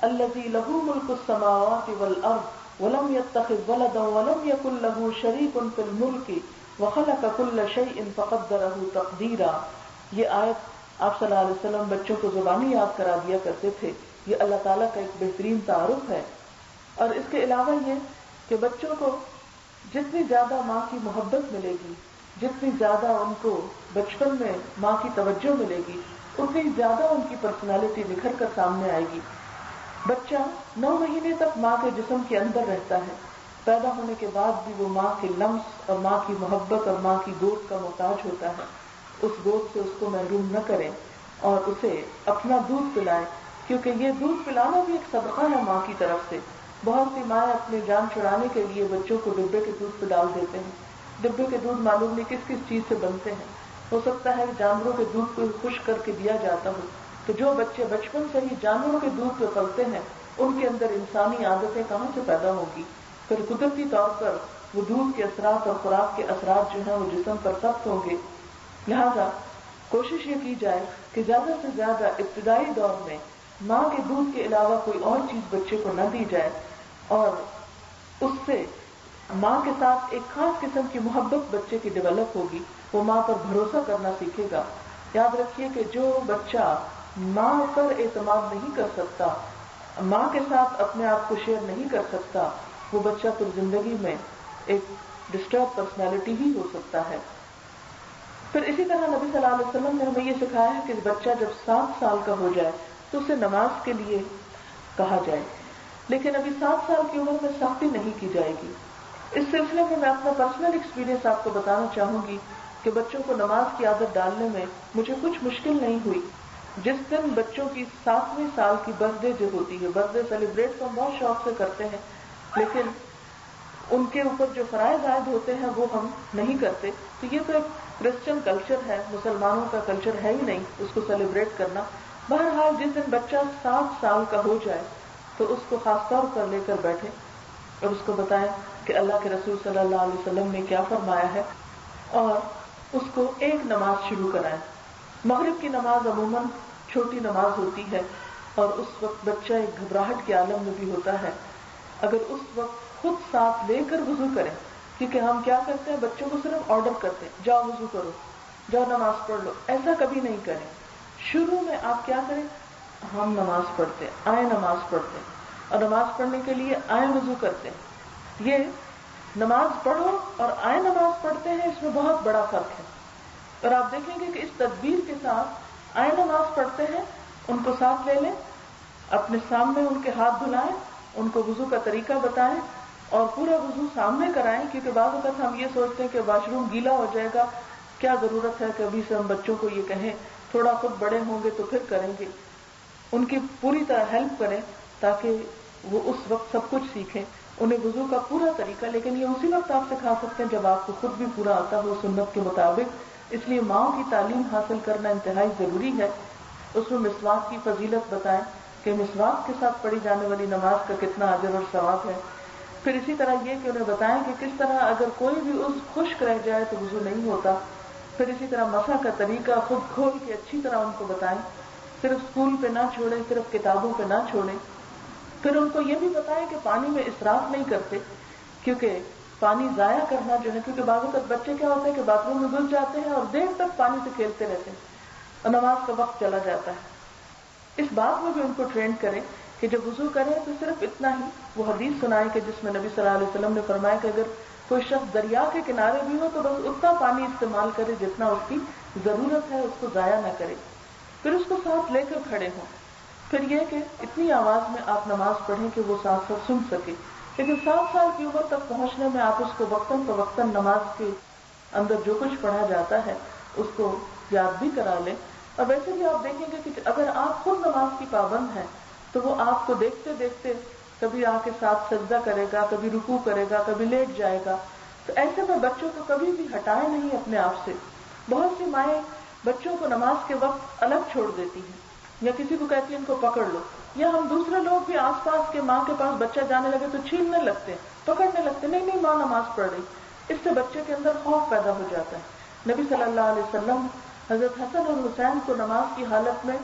Speaker 1: الذی لہ ملک السماوات والارض ولم یتخذ ولدا ولم یکن لہ شریک فی الملک وخلق کل شیء فقدرہ تقدیرا، یہ آیت آپ صلی اللہ علیہ وسلم بچوں کو زبانی یاد کرا دیا کرتے تھے۔ یہ اللہ تعالیٰ کا ایک بہترین تعارف ہے۔ اور اس کے علاوہ یہ کہ بچوں کو جتنی زیادہ ماں کی محبت ملے گی، جتنی زیادہ ان کو بچپن میں ماں کی توجہ ملے گی، اتنی زیادہ ان کی پرسنالٹی نکھر کر سامنے آئے گی۔ بچہ 9 مہینے تک ماں کے جسم کے اندر رہتا ہے، پیدا ہونے کے بعد بھی وہ ماں کے لمس اور ماں کی محبت اور ماں کی گود کا محتاج ہوتا ہے۔ اس گود سے اس کو محروم نہ کریں اور اسے اپنا دودھ پلائیں، کیونکہ یہ دودھ پلانا بھی ایک صدقہ ہے ماں کی طرف سے۔ بہت سی مائیں اپنی جان چھڑانے کے لیے بچوں کو ڈبے کے دودھ پہ ڈال دیتے ہیں۔ ڈبے کے دودھ معلوم نہیں کس کس چیز سے بنتے ہیں، ہو سکتا ہے جانوروں کے دودھ کو خشک کر کے دیا جاتا ہو۔ تو جو بچے بچپن سے ہی جانوروں کے دودھ پہ پلتے ہیں ان کے اندر انسانی عادتیں کہاں سے پیدا ہوگی؟ پھر قدرتی طور پر وہ دودھ کے اثرات اور خوراک کے اثرات جو ہیں وہ جسم پر سخت ہوں گے۔ لہذا کوشش یہ کی جائے کہ زیادہ سے زیادہ ابتدائی دور میں ماں کے دودھ کے علاوہ کوئی اور چیز بچے کو نہ دی جائے، اور اس سے ماں کے ساتھ ایک خاص قسم کی محبت بچے کی ڈیولپ ہوگی، وہ ماں پر بھروسہ کرنا سیکھے گا۔ یاد رکھیے کہ جو بچہ ماں پر اعتماد نہیں کر سکتا، ماں کے ساتھ اپنے آپ کو شیئر نہیں کر سکتا، وہ بچہ پھر زندگی میں ایک ڈسٹرب پرسنالٹی ہی ہو سکتا ہے۔ پھر اسی طرح نبی صلی اللہ علیہ وسلم نے ہمیں یہ سکھایا ہے کہ بچہ جب 7 سال کا ہو جائے تو اسے نماز کے لیے کہا جائے، لیکن ابھی 7 سال کی عمر میں سختی نہیں کی جائے گی۔ اس سلسلے میں میں اپنا پرسنل ایکسپیرینس آپ کو بتانا چاہوں گی کہ بچوں کو نماز کی عادت ڈالنے میں مجھے کچھ مشکل نہیں ہوئی۔ جس دن بچوں کی 7ویں سال کی برتھ ڈے جو ہوتی ہے، برتھ ڈے سیلیبریٹ تو ہم بہت شوق سے کرتے ہیں، لیکن ان کے اوپر جو فرائض عائد ہوتے ہیں وہ ہم نہیں کرتے، تو یہ تو ایک کرسچن کلچر ہے، مسلمانوں کا کلچر ہے ہی نہیں اس کو سیلیبریٹ کرنا۔ بہرحال جس دن بچہ 7 سال کا ہو جائے تو اس کو خاص طور پر لے کر بیٹھے اور اس کو بتائیں کہ اللہ کے رسول صلی اللہ علیہ وسلم نے کیا فرمایا ہے، اور اس کو ایک نماز شروع کرائیں۔ مغرب کی نماز عموماً چھوٹی نماز ہوتی ہے اور اس وقت بچہ ایک گھبراہٹ کے عالم میں بھی ہوتا ہے۔ اگر اس وقت خود ساتھ لے کر وضو کریں، کیونکہ ہم کیا کرتے ہیں بچوں کو صرف آرڈر کرتے ہیں جاؤ وضو کرو، جاؤ نماز پڑھ لو، ایسا کبھی نہیں کریں۔ شروع میں آپ کیا کریں، ہم نماز پڑھتے ہیں، آئیں نماز پڑھتے ہیں، اور نماز پڑھنے کے لیے آئیں وضو کرتے ہیں۔ یہ نماز پڑھو اور آئیں نماز پڑھتے ہیں، اس میں بہت بڑا فرق ہے۔ اور آپ دیکھیں گے کہ اس تدبیر کے ساتھ آئیں نماز پڑھتے ہیں، ان کو ساتھ لے لیں، اپنے سامنے ان کے ہاتھ دھلائیں، ان کو وضو کا طریقہ بتائیں اور پورا وضو سامنے کرائیں، کیونکہ بعض اوقات ہم یہ سوچتے ہیں کہ واش روم گیلا ہو جائے گا، کیا ضرورت ہے کہ ابھی سے ہم بچوں کو یہ کہیں، تھوڑا خود بڑے ہوں گے تو پھر کریں گے۔ ان کی پوری طرح ہیلپ کریں تاکہ وہ اس وقت سب کچھ سیکھیں، انہیں وضو کا پورا طریقہ، لیکن یہ اسی وقت آپ سکھا سکتے ہیں جب آپ کو خود بھی پورا آتا ہو سنت کے مطابق۔ اس لیے ماؤں کی تعلیم حاصل کرنا انتہائی ضروری ہے۔ اس میں مسواک کی فضیلت بتائیں کہ مسواک کے ساتھ پڑھی جانے والی نماز کا کتنا اجر اور ثواب ہے۔ پھر اسی طرح یہ کہ انہیں بتائیں کہ کس طرح اگر کوئی بھی عضو خشک رہ جائے تو وضو نہیں ہوتا۔ پھر اسی طرح مسح کا طریقہ خود کھول کے اچھی طرح ان کو بتائیں، صرف اسکول پہ نہ چھوڑیں، صرف کتابوں پہ نہ چھوڑیں۔ پھر ان کو یہ بھی بتائیں کہ پانی میں اسراف نہیں کرتے، کیونکہ پانی ضائع کرنا جو ہے، کیونکہ بعض اوقات بچے کیا ہوتے ہیں کہ باتھ روم میں گھس جاتے ہیں اور دیر تک پانی سے کھیلتے رہتے ہیں اور نماز کا وقت چلا جاتا ہے۔ اس بات میں بھی ان کو ٹرین کریں کہ جب وضو کریں تو صرف اتنا ہی وہ حدیث سنائیں کہ جس میں نبی صلی اللہ علیہ وسلم نے فرمایا کہ اگر کوئی شخص دریا کے کنارے بھی ہو تو بس اتنا پانی استعمال کرے جتنا اس کی ضرورت ہے، اس کو ضائع نہ کرے، پھر اس کو ساتھ لے کر کھڑے ہوں. پھر یہ کہ اتنی آواز میں آپ نماز پڑھیں کہ وہ ساتھ ساتھ سن سکے. لیکن 7 سال کی عمر تک پہنچنے میں آپ اس کو وقتاً فوقتاً نماز کے اندر جو کچھ پڑھا جاتا ہے اس کو یاد بھی کرا لیں. اور ویسے بھی آپ دیکھیں گے کہ اگر آپ خود نماز کی پابند ہیں تو وہ آپ کو دیکھتے دیکھتے کبھی آ کے ساتھ سجدہ کرے گا، کبھی رکوع کرے گا، کبھی لیٹ جائے گا. تو ایسے میں بچوں کو کبھی بھی ہٹائے نہیں اپنے آپ سے. بہت سی مائیں بچوں کو نماز کے وقت الگ چھوڑ دیتی ہیں، یا کسی کو کہتی ہیں ان کو پکڑ لو، یا ہم دوسرے لوگ بھی آس پاس کے ماں کے پاس بچہ جانے لگے تو چھیننے لگتے ہیں، پکڑنے لگتے ہیں، نہیں نہیں ماں نماز پڑھ رہی. اس سے بچے کے اندر خوف پیدا ہو جاتا ہے. نبی صلی اللہ علیہ وسلم حضرت حسن اور حسین کو نماز کی حالت میں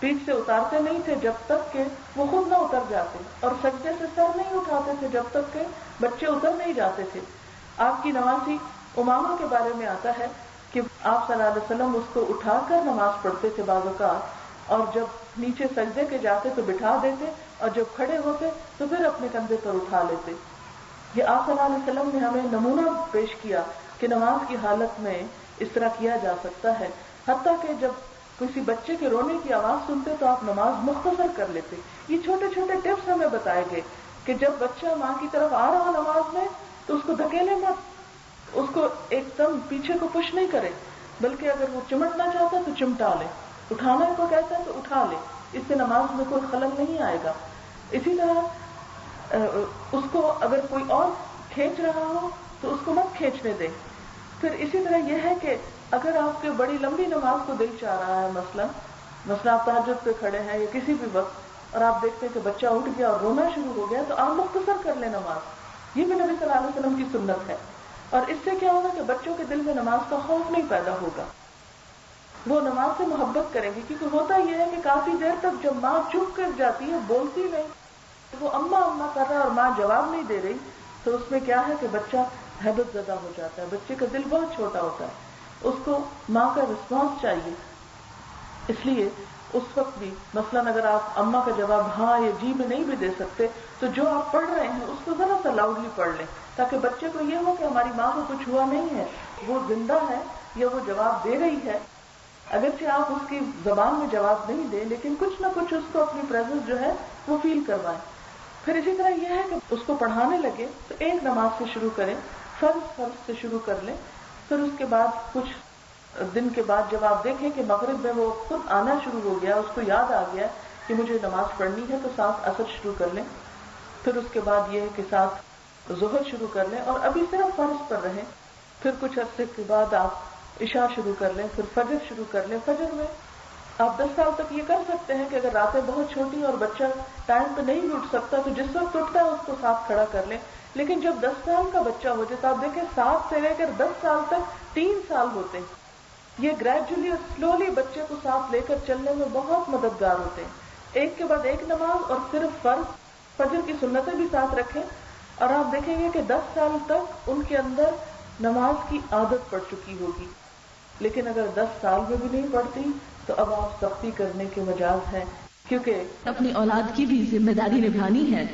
Speaker 1: پیٹھ سے اتارتے نہیں تھے جب تک کہ وہ خود نہ اتر جاتے، اور سجدے سے سر نہیں اٹھاتے تھے جب تک کہ بچے اتر نہیں جاتے تھے. آپ کی نمازی امامہ کے بارے میں آتا ہے کہ آپ صلی اللہ علیہ وسلم اس کو اٹھا کر نماز پڑھتے تھے بعض اوقات، اور جب نیچے سجدے کے جاتے تو بٹھا دیتے، اور جب کھڑے ہوتے تو پھر اپنے کندھے پر اٹھا لیتے. یہ آپ صلی اللہ علیہ وسلم نے ہمیں نمونہ پیش کیا کہ نماز کی حالت میں اس طرح کیا جا سکتا ہے. حتیٰ کہ جب کسی بچے کے رونے کی آواز سنتے تو آپ نماز مختصر کر لیتے. یہ چھوٹے چھوٹے ٹپس ہمیں بتائے گئے کہ جب بچہ ماں کی طرف آ رہا نماز میں تو اس کو دھکیلے مت، اس کو ایک دم پیچھے کو پش نہیں کرے، بلکہ اگر وہ چمٹنا چاہتا ہے تو چمٹا لے، اٹھانا کو کہتا ہے تو اٹھا لے. اس سے نماز میں کوئی خلل نہیں آئے گا. اسی طرح اس کو اگر کوئی اور کھینچ رہا ہو تو اس کو مت کھینچنے دیں. پھر اسی طرح یہ ہے کہ اگر آپ کے بڑی لمبی نماز کو دل چاہ رہا ہے، مثلا آپ تہجد پہ کھڑے ہیں یا کسی بھی وقت، اور آپ دیکھتے ہیں کہ بچہ اٹھ گیا اور رونا شروع ہو گیا، تو آپ مختصر کر لیں نماز. یہ بھی نبی صلی اللہ علیہ وسلم کی سنت ہے. اور اس سے کیا ہوگا کہ بچوں کے دل میں نماز کا خوف نہیں پیدا ہوگا، وہ نماز سے محبت کریں گے. کیونکہ ہوتا یہ ہے کہ کافی دیر تک جب ماں چپ کر جاتی ہے، بولتی نہیں، وہ اماں اماں کر رہا ہے اور ماں جواب نہیں دے رہی، تو اس میں کیا ہے کہ بچہ حیبت زدہ ہو جاتا ہے. بچے کا دل بہت چھوٹا ہوتا ہے، اس کو ماں کا رسپانس چاہیے. اس لیے اس وقت بھی مثلاً اگر آپ اماں کا جواب ہاں یا جی میں نہیں بھی دے سکتے تو جو آپ پڑھ رہے ہیں اس کو ذرا سا لاؤڈلی پڑھ لیں، تاکہ بچے کو یہ ہو کہ ہماری ماں کو کچھ ہوا نہیں ہے، وہ زندہ ہے یا وہ جواب دے رہی ہے. اگرچہ آپ اس کی زبان میں جواب نہیں دیں لیکن کچھ نہ کچھ اس کو اپنی پریزنس جو ہے وہ فیل کروائیں. پھر اسی طرح یہ ہے کہ اس کو پڑھانے لگے تو ایک نماز سے شروع کریں، فرض سے شروع کر لیں. پھر اس کے بعد کچھ دن کے بعد جب آپ دیکھیں کہ مغرب میں وہ خود آنا شروع ہو گیا، اس کو یاد آ گیا کہ مجھے نماز پڑھنی ہے، تو ساتھ عصر شروع کر لیں. پھر اس کے بعد یہ ہے کہ ساتھ ظہر شروع کر لیں، اور ابھی صرف فرض پر رہیں. پھر کچھ عرصے کے بعد آپ عشاء شروع کر لیں، پھر فجر شروع کر لیں. فجر میں آپ 10 سال تک یہ کر سکتے ہیں کہ اگر راتیں بہت چھوٹی اور بچہ ٹائم پہ نہیں بھی اٹھ سکتا تو جس وقت اٹھتا ہے اس کو ساتھ کھڑا کر لیں. لیکن جب 10 سال کا بچہ ہو جائے تو آپ دیکھیں 7 سے لے کر 10 سال تک 3 سال ہوتے ہیں. یہ گریجولی اور سلولی بچے کو ساتھ لے کر چلنے میں بہت مددگار ہوتے ہیں. ایک کے بعد ایک نماز، اور صرف فرض فجر کی سنتیں بھی ساتھ رکھیں، اور آپ دیکھیں گے کہ 10 سال تک ان کے اندر نماز کی عادت پڑ چکی ہوگی. لیکن اگر 10 سال میں بھی نہیں پڑتی تو اب آپ سختی کرنے کے مجاز ہیں، کیونکہ
Speaker 2: اپنی اولاد کی بھی ذمہ داری نبھانی ہے،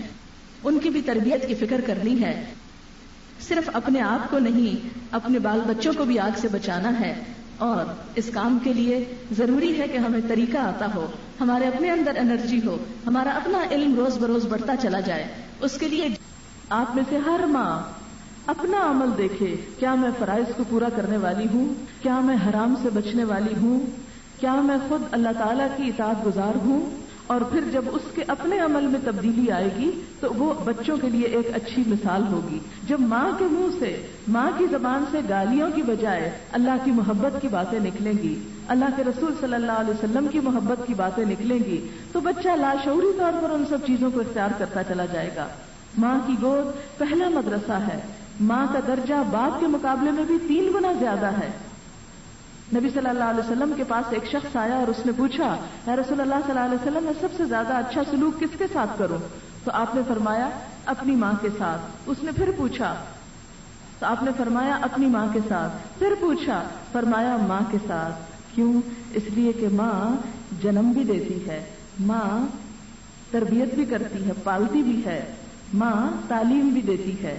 Speaker 2: ان کی بھی تربیت کی فکر کرنی ہے. صرف اپنے آپ کو نہیں، اپنے بال بچوں کو بھی آگ سے بچانا ہے. اور اس کام کے لیے ضروری ہے کہ ہمیں طریقہ آتا ہو، ہمارے اپنے اندر انرجی ہو، ہمارا اپنا علم روز بروز بڑھتا چلا جائے. اس کے لیے آپ میں سے ہر ماں اپنا عمل دیکھے، کیا میں فرائض کو پورا کرنے والی ہوں، کیا میں حرام سے بچنے والی ہوں، کیا میں خود اللہ تعالیٰ کی اطاعت گزار ہوں. اور پھر جب اس کے اپنے عمل میں تبدیلی آئے گی تو وہ بچوں کے لیے ایک اچھی مثال ہوگی. جب ماں کے منہ سے، ماں کی زبان سے گالیوں کی بجائے اللہ کی محبت کی باتیں نکلیں گی، اللہ کے رسول صلی اللہ علیہ وسلم کی محبت کی باتیں نکلیں گی، تو بچہ لاشعوری طور پر ان سب چیزوں کو اختیار کرتا چلا جائے گا. ماں کی گود پہلا مدرسہ ہے. ماں کا درجہ باپ کے مقابلے میں بھی 3 گنا زیادہ ہے. نبی صلی اللہ علیہ وسلم کے پاس ایک شخص آیا اور اس نے پوچھا، یا رسول اللہ صلی اللہ علیہ وسلم، میں سب سے زیادہ اچھا سلوک کس کے ساتھ کروں؟ تو آپ نے فرمایا اپنی ماں کے ساتھ. اس نے پھر پوچھا تو آپ نے فرمایا اپنی ماں کے ساتھ. پھر پوچھا، فرمایا ماں کے ساتھ. کیوں؟ اس لیے کہ ماں جنم بھی دیتی ہے، ماں تربیت بھی کرتی ہے، پالتی بھی ہے، ماں تعلیم بھی دیتی ہے.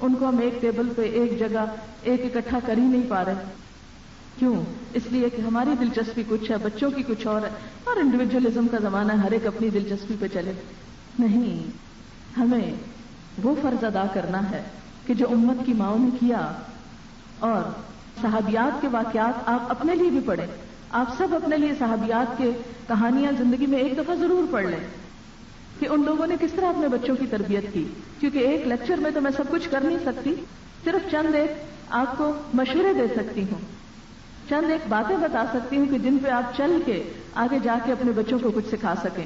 Speaker 2: ان کو ہم ایک ٹیبل پہ ایک جگہ ایک اکٹھا کر ہی نہیں پا رہے. کیوں؟ اس لیے کہ ہماری دلچسپی کچھ ہے، بچوں کی کچھ اور ہے، اور انڈیویجولزم کا زمانہ ہے، ہر ایک اپنی دلچسپی پہ چلے. نہیں، ہمیں وہ فرض ادا کرنا ہے کہ جو امت کی ماؤں نے کیا. اور صحابیات کے واقعات آپ اپنے لیے بھی پڑھیں. آپ سب اپنے لیے صحابیات کے کہانیاں زندگی میں ایک دفعہ ضرور پڑھ لیں کہ ان لوگوں نے کس طرح اپنے بچوں کی تربیت کی. کیونکہ ایک لیکچر میں تو میں سب کچھ کر نہیں سکتی، صرف چند ایک آپ کو مشورے دے سکتی ہوں، چند ایک باتیں بتا سکتی ہوں کہ جن پہ آپ چل کے آگے جا کے اپنے بچوں کو کچھ سکھا سکیں.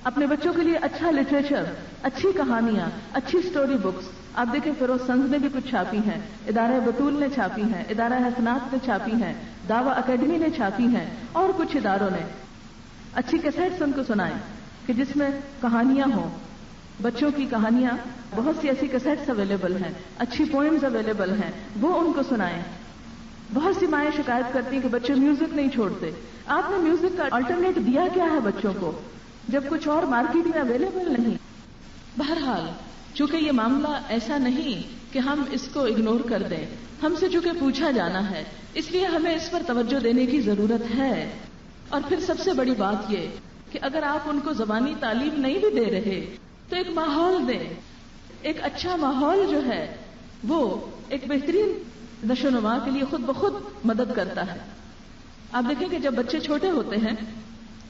Speaker 2: اپنے بچوں کے لیے اچھا لٹریچر، اچھی کہانیاں، اچھی سٹوری بکس. آپ دیکھیں فیروز سنز نے بھی کچھ چھاپی ہیں، ادارہ بطول نے چھاپی ہیں، ادارہ حسنات نے چھاپی ہیں، دعوی اکیڈمی نے چھاپی ہیں، اور کچھ اداروں نے. اچھی کیسٹس ان کو سنائیں کہ جس میں کہانیاں ہوں، بچوں کی کہانیاں. بہت سی ایسی کیسٹس اویلیبل ہیں، اچھی پوئمز اویلیبل ہیں، وہ ان کو سنائیں. بہت سی مائیں شکایت کرتی ہیں کہ بچے میوزک نہیں چھوڑتے. آپ نے میوزک کا الٹرنیٹ دیا کیا ہے بچوں کو جب کچھ اور مارکیٹ میں اویلیبل نہیں؟ بہرحال چونکہ یہ معاملہ ایسا نہیں کہ ہم اس کو اگنور کر دیں، ہم سے چونکہ پوچھا جانا ہے، اس لیے ہمیں اس پر توجہ دینے کی ضرورت ہے. اور پھر سب سے بڑی بات یہ کہ اگر آپ ان کو زبانی تعلیم نہیں بھی دے رہے تو ایک ماحول دیں. ایک اچھا ماحول جو ہے وہ ایک بہترین نشو و نما کے لیے خود بخود مدد کرتا ہے. آپ دیکھیں کہ جب بچے چھوٹے ہوتے ہیں،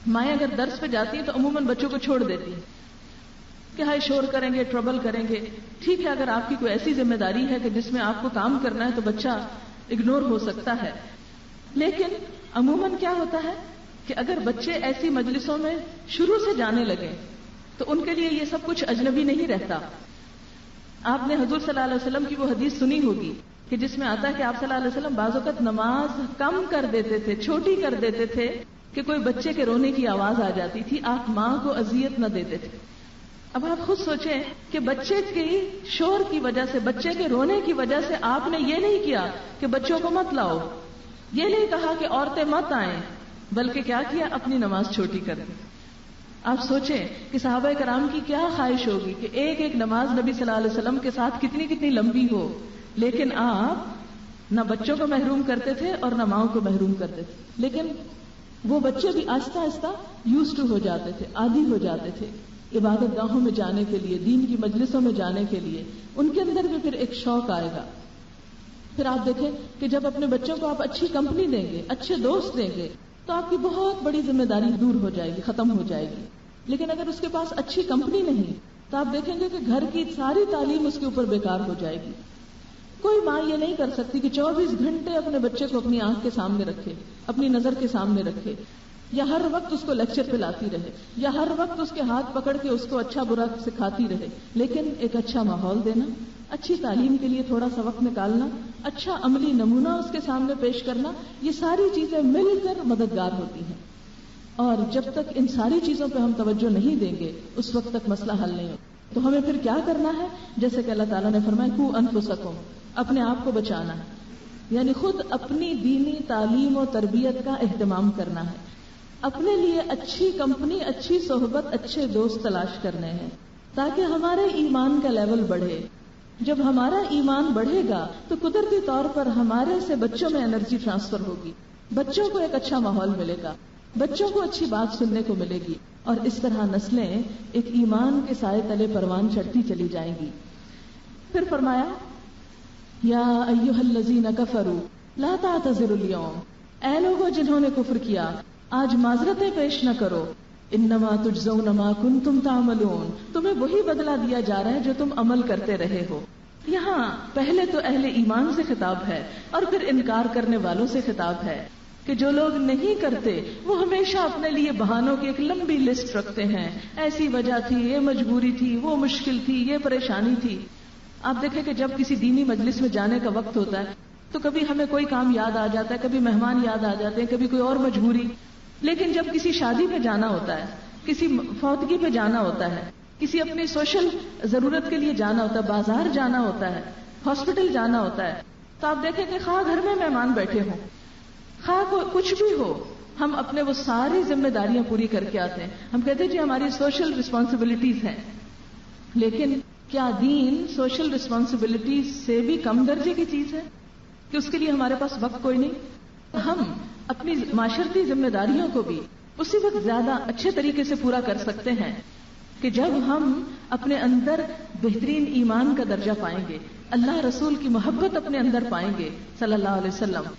Speaker 2: مائیں اگر درس پہ جاتی ہیں تو عموماً بچوں کو چھوڑ دیتی ہیں کہ ہائی شور کریں گے، ٹربل کریں گے. ٹھیک ہے، اگر آپ کی کوئی ایسی ذمہ داری ہے کہ جس میں آپ کو کام کرنا ہے تو بچہ اگنور ہو سکتا ہے. لیکن عموماً کیا ہوتا ہے کہ اگر بچے ایسی مجلسوں میں شروع سے جانے لگے تو ان کے لیے یہ سب کچھ اجنبی نہیں رہتا. آپ نے حضور صلی اللہ علیہ وسلم کی وہ حدیث سنی ہوگی کہ جس میں آتا ہے کہ آپ صلی اللہ علیہ وسلم بعض اوقات نماز کم کر دیتے تھے، چھوٹی کر دیتے تھے کہ کوئی بچے کے رونے کی آواز آ جاتی تھی. آپ ماں کو اذیت نہ دیتے تھے. اب آپ خود سوچیں کہ بچے کی شور کی وجہ سے، بچے کے رونے کی وجہ سے آپ نے یہ نہیں کیا کہ بچوں کو مت لاؤ، یہ نہیں کہا کہ عورتیں مت آئیں، بلکہ کیا کیا؟ اپنی نماز چھوٹی کر دی. آپ سوچیں کہ صحابہ کرام کی کیا خواہش ہوگی کہ ایک ایک نماز نبی صلی اللہ علیہ وسلم کے ساتھ کتنی کتنی لمبی ہو، لیکن آپ نہ بچوں کو محروم کرتے تھے اور نہ ماؤں کو محروم کرتے تھے. لیکن وہ بچے بھی آہستہ آہستہ یوز ٹو ہو جاتے تھے، عادی ہو جاتے تھے عبادت گاہوں میں جانے کے لیے، دین کی مجلسوں میں جانے کے لیے. ان کے اندر بھی پھر ایک شوق آئے گا. پھر آپ دیکھیں کہ جب اپنے بچوں کو آپ اچھی کمپنی دیں گے، اچھے دوست دیں گے تو آپ کی بہت بڑی ذمہ داری دور ہو جائے گی، ختم ہو جائے گی. لیکن اگر اس کے پاس اچھی کمپنی نہیں تو آپ دیکھیں گے کہ گھر کی ساری تعلیم اس کے اوپر بیکار ہو جائے گی. کوئی ماں یہ نہیں کر سکتی کہ 24 گھنٹے اپنے بچے کو اپنی آنکھ کے سامنے رکھے، اپنی نظر کے سامنے رکھے، یا ہر وقت اس کو لیکچر پہ لاتی رہے، یا ہر وقت اس کے ہاتھ پکڑ کے اس کو اچھا برا سکھاتی رہے. لیکن ایک اچھا ماحول دینا، اچھی تعلیم کے لیے تھوڑا سا وقت نکالنا، اچھا عملی نمونہ اس کے سامنے پیش کرنا، یہ ساری چیزیں مل کر مددگار ہوتی ہیں. اور جب تک ان ساری چیزوں پہ ہم توجہ نہیں دیں گے اس وقت تک مسئلہ حل نہیں ہوتا. تو ہمیں پھر کیا کرنا ہے؟ جیسے کہ اللہ تعالیٰ نے فرمایا قوا انفسکم، اپنے آپ کو بچانا ہے. یعنی خود اپنی دینی تعلیم و تربیت کا اہتمام کرنا ہے، اپنے لیے اچھی کمپنی، اچھی صحبت، اچھے دوست تلاش کرنے ہیں تاکہ ہمارے ایمان کا لیول بڑھے. جب ہمارا ایمان بڑھے گا تو قدرتی طور پر ہمارے سے بچوں میں انرجی ٹرانسفر ہوگی، بچوں کو ایک اچھا ماحول ملے گا، بچوں کو اچھی بات سننے کو ملے گی، اور اس طرح نسلیں ایک ایمان کے سائے تلے پروان چڑھتی چلی جائیں گی. پھر فرمایا یا ایھا الذین کفروا لا تعتذروا اليوم، اے لوگوں جنہوں نے کفر کیا آج معذرتیں پیش نہ کرو. انما تجزون ما کنتم تعملون، تمہیں وہی بدلہ دیا جا رہا ہے جو تم عمل کرتے رہے ہو. یہاں پہلے تو اہل ایمان سے خطاب ہے اور پھر انکار کرنے والوں سے خطاب ہے کہ جو لوگ نہیں کرتے وہ ہمیشہ اپنے لیے بہانوں کی ایک لمبی لسٹ رکھتے ہیں. ایسی وجہ تھی، یہ مجبوری تھی، وہ مشکل تھی، یہ پریشانی تھی. آپ دیکھیں کہ جب کسی دینی مجلس میں جانے کا وقت ہوتا ہے تو کبھی ہمیں کوئی کام یاد آ جاتا ہے، کبھی مہمان یاد آ جاتے ہیں، کبھی کوئی اور مجبوری. لیکن جب کسی شادی پہ جانا ہوتا ہے، کسی فوتگی پہ جانا ہوتا ہے، کسی اپنی سوشل ضرورت کے لیے جانا ہوتا ہے، بازار جانا ہوتا ہے، ہاسپٹل جانا ہوتا ہے، تو آپ دیکھیں کہ خواہ گھر میں مہمان بیٹھے ہوں، خواہ کچھ بھی ہو، ہم اپنے وہ ساری ذمہ داریاں پوری کر کے آتے ہیں. ہم کہتے ہیں جی ہماری سوشل رسپانسبلٹیز ہیں، لیکن کیا دین سوشل رسپانسبلٹی سے بھی کم درجے کی چیز ہے کہ اس کے لیے ہمارے پاس وقت کوئی نہیں؟ ہم اپنی معاشرتی ذمہ داریوں کو بھی اسی وقت زیادہ اچھے طریقے سے پورا کر سکتے ہیں کہ جب ہم اپنے اندر بہترین ایمان کا درجہ پائیں گے، اللہ رسول کی محبت اپنے اندر پائیں گے صلی اللہ علیہ وسلم.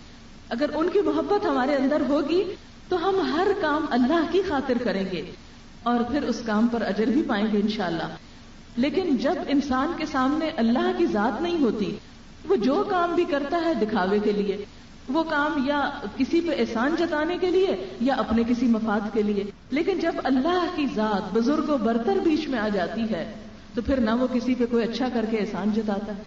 Speaker 2: اگر ان کی محبت ہمارے اندر ہوگی تو ہم ہر کام اللہ کی خاطر کریں گے اور پھر اس کام پر اجر بھی پائیں گے انشاءاللہ. لیکن جب انسان کے سامنے اللہ کی ذات نہیں ہوتی، وہ جو کام بھی کرتا ہے دکھاوے کے لیے، وہ کام یا کسی پہ احسان جتانے کے لیے یا اپنے کسی مفاد کے لیے. لیکن جب اللہ کی ذات بزرگ و برتر بیچ میں آ جاتی ہے تو پھر نہ وہ کسی پہ کوئی اچھا کر کے احسان جتاتا ہے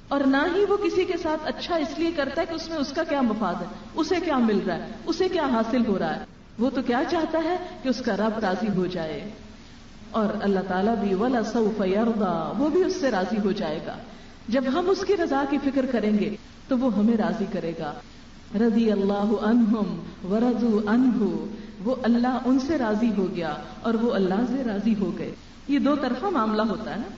Speaker 2: اور نہ ہی وہ کسی کے ساتھ اچھا اس لیے کرتا ہے کہ اس میں اس کا کیا مفاد ہے، اسے کیا مل رہا ہے، اسے کیا حاصل ہو رہا ہے. وہ تو کیا چاہتا ہے کہ اس کا رب راضی ہو جائے، اور اللہ تعالیٰ بھی وَلَسَوْفَ يَرْضَىٰ، وہ بھی اس سے راضی ہو جائے گا. جب ہم اس کی رضا کی فکر کریں گے تو وہ ہمیں راضی کرے گا. رضی اللہ عنہم ورضوا عنہ، وہ اللہ ان سے راضی ہو گیا اور وہ اللہ سے راضی ہو گئے. یہ دو طرفہ معاملہ ہوتا ہے نا.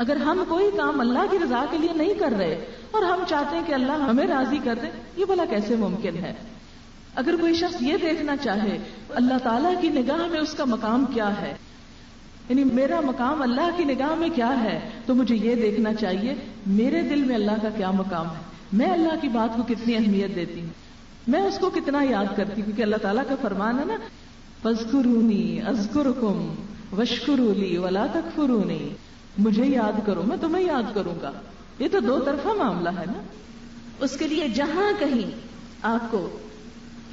Speaker 2: اگر ہم کوئی کام اللہ کی رضا کے لیے نہیں کر رہے اور ہم چاہتے ہیں کہ اللہ ہمیں راضی کر دے، یہ بھلا کیسے ممکن ہے؟ اگر کوئی شخص یہ دیکھنا چاہے اللہ تعالیٰ کی نگاہ میں اس کا مقام کیا ہے، یعنی میرا مقام اللہ کی نگاہ میں کیا ہے، تو مجھے یہ دیکھنا چاہیے میرے دل میں اللہ کا کیا مقام ہے، میں اللہ کی بات کو کتنی اہمیت دیتی ہوں، میں اس کو کتنا یاد کرتی ہوں. کیونکہ اللہ تعالیٰ کا فرمان ہے نا، فاذکرونی اذکرکم واشکروا لی ولا تکفرونی، مجھے یاد کرو میں تمہیں یاد کروں گا. یہ تو دو طرفہ معاملہ ہے نا. اس کے لیے جہاں کہیں آپ کو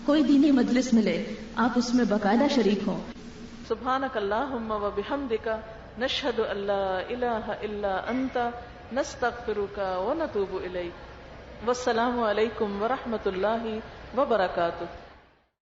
Speaker 2: کوئی دینی مجلس ملے آپ اس میں باقاعدہ شریک ہوں.
Speaker 1: سبحانک اللہم و بحمدک نشہد ان لا الہ الا انت نستغفرک و نتوب الیک. والسلام علیکم ورحمۃ اللہ وبرکاتہ.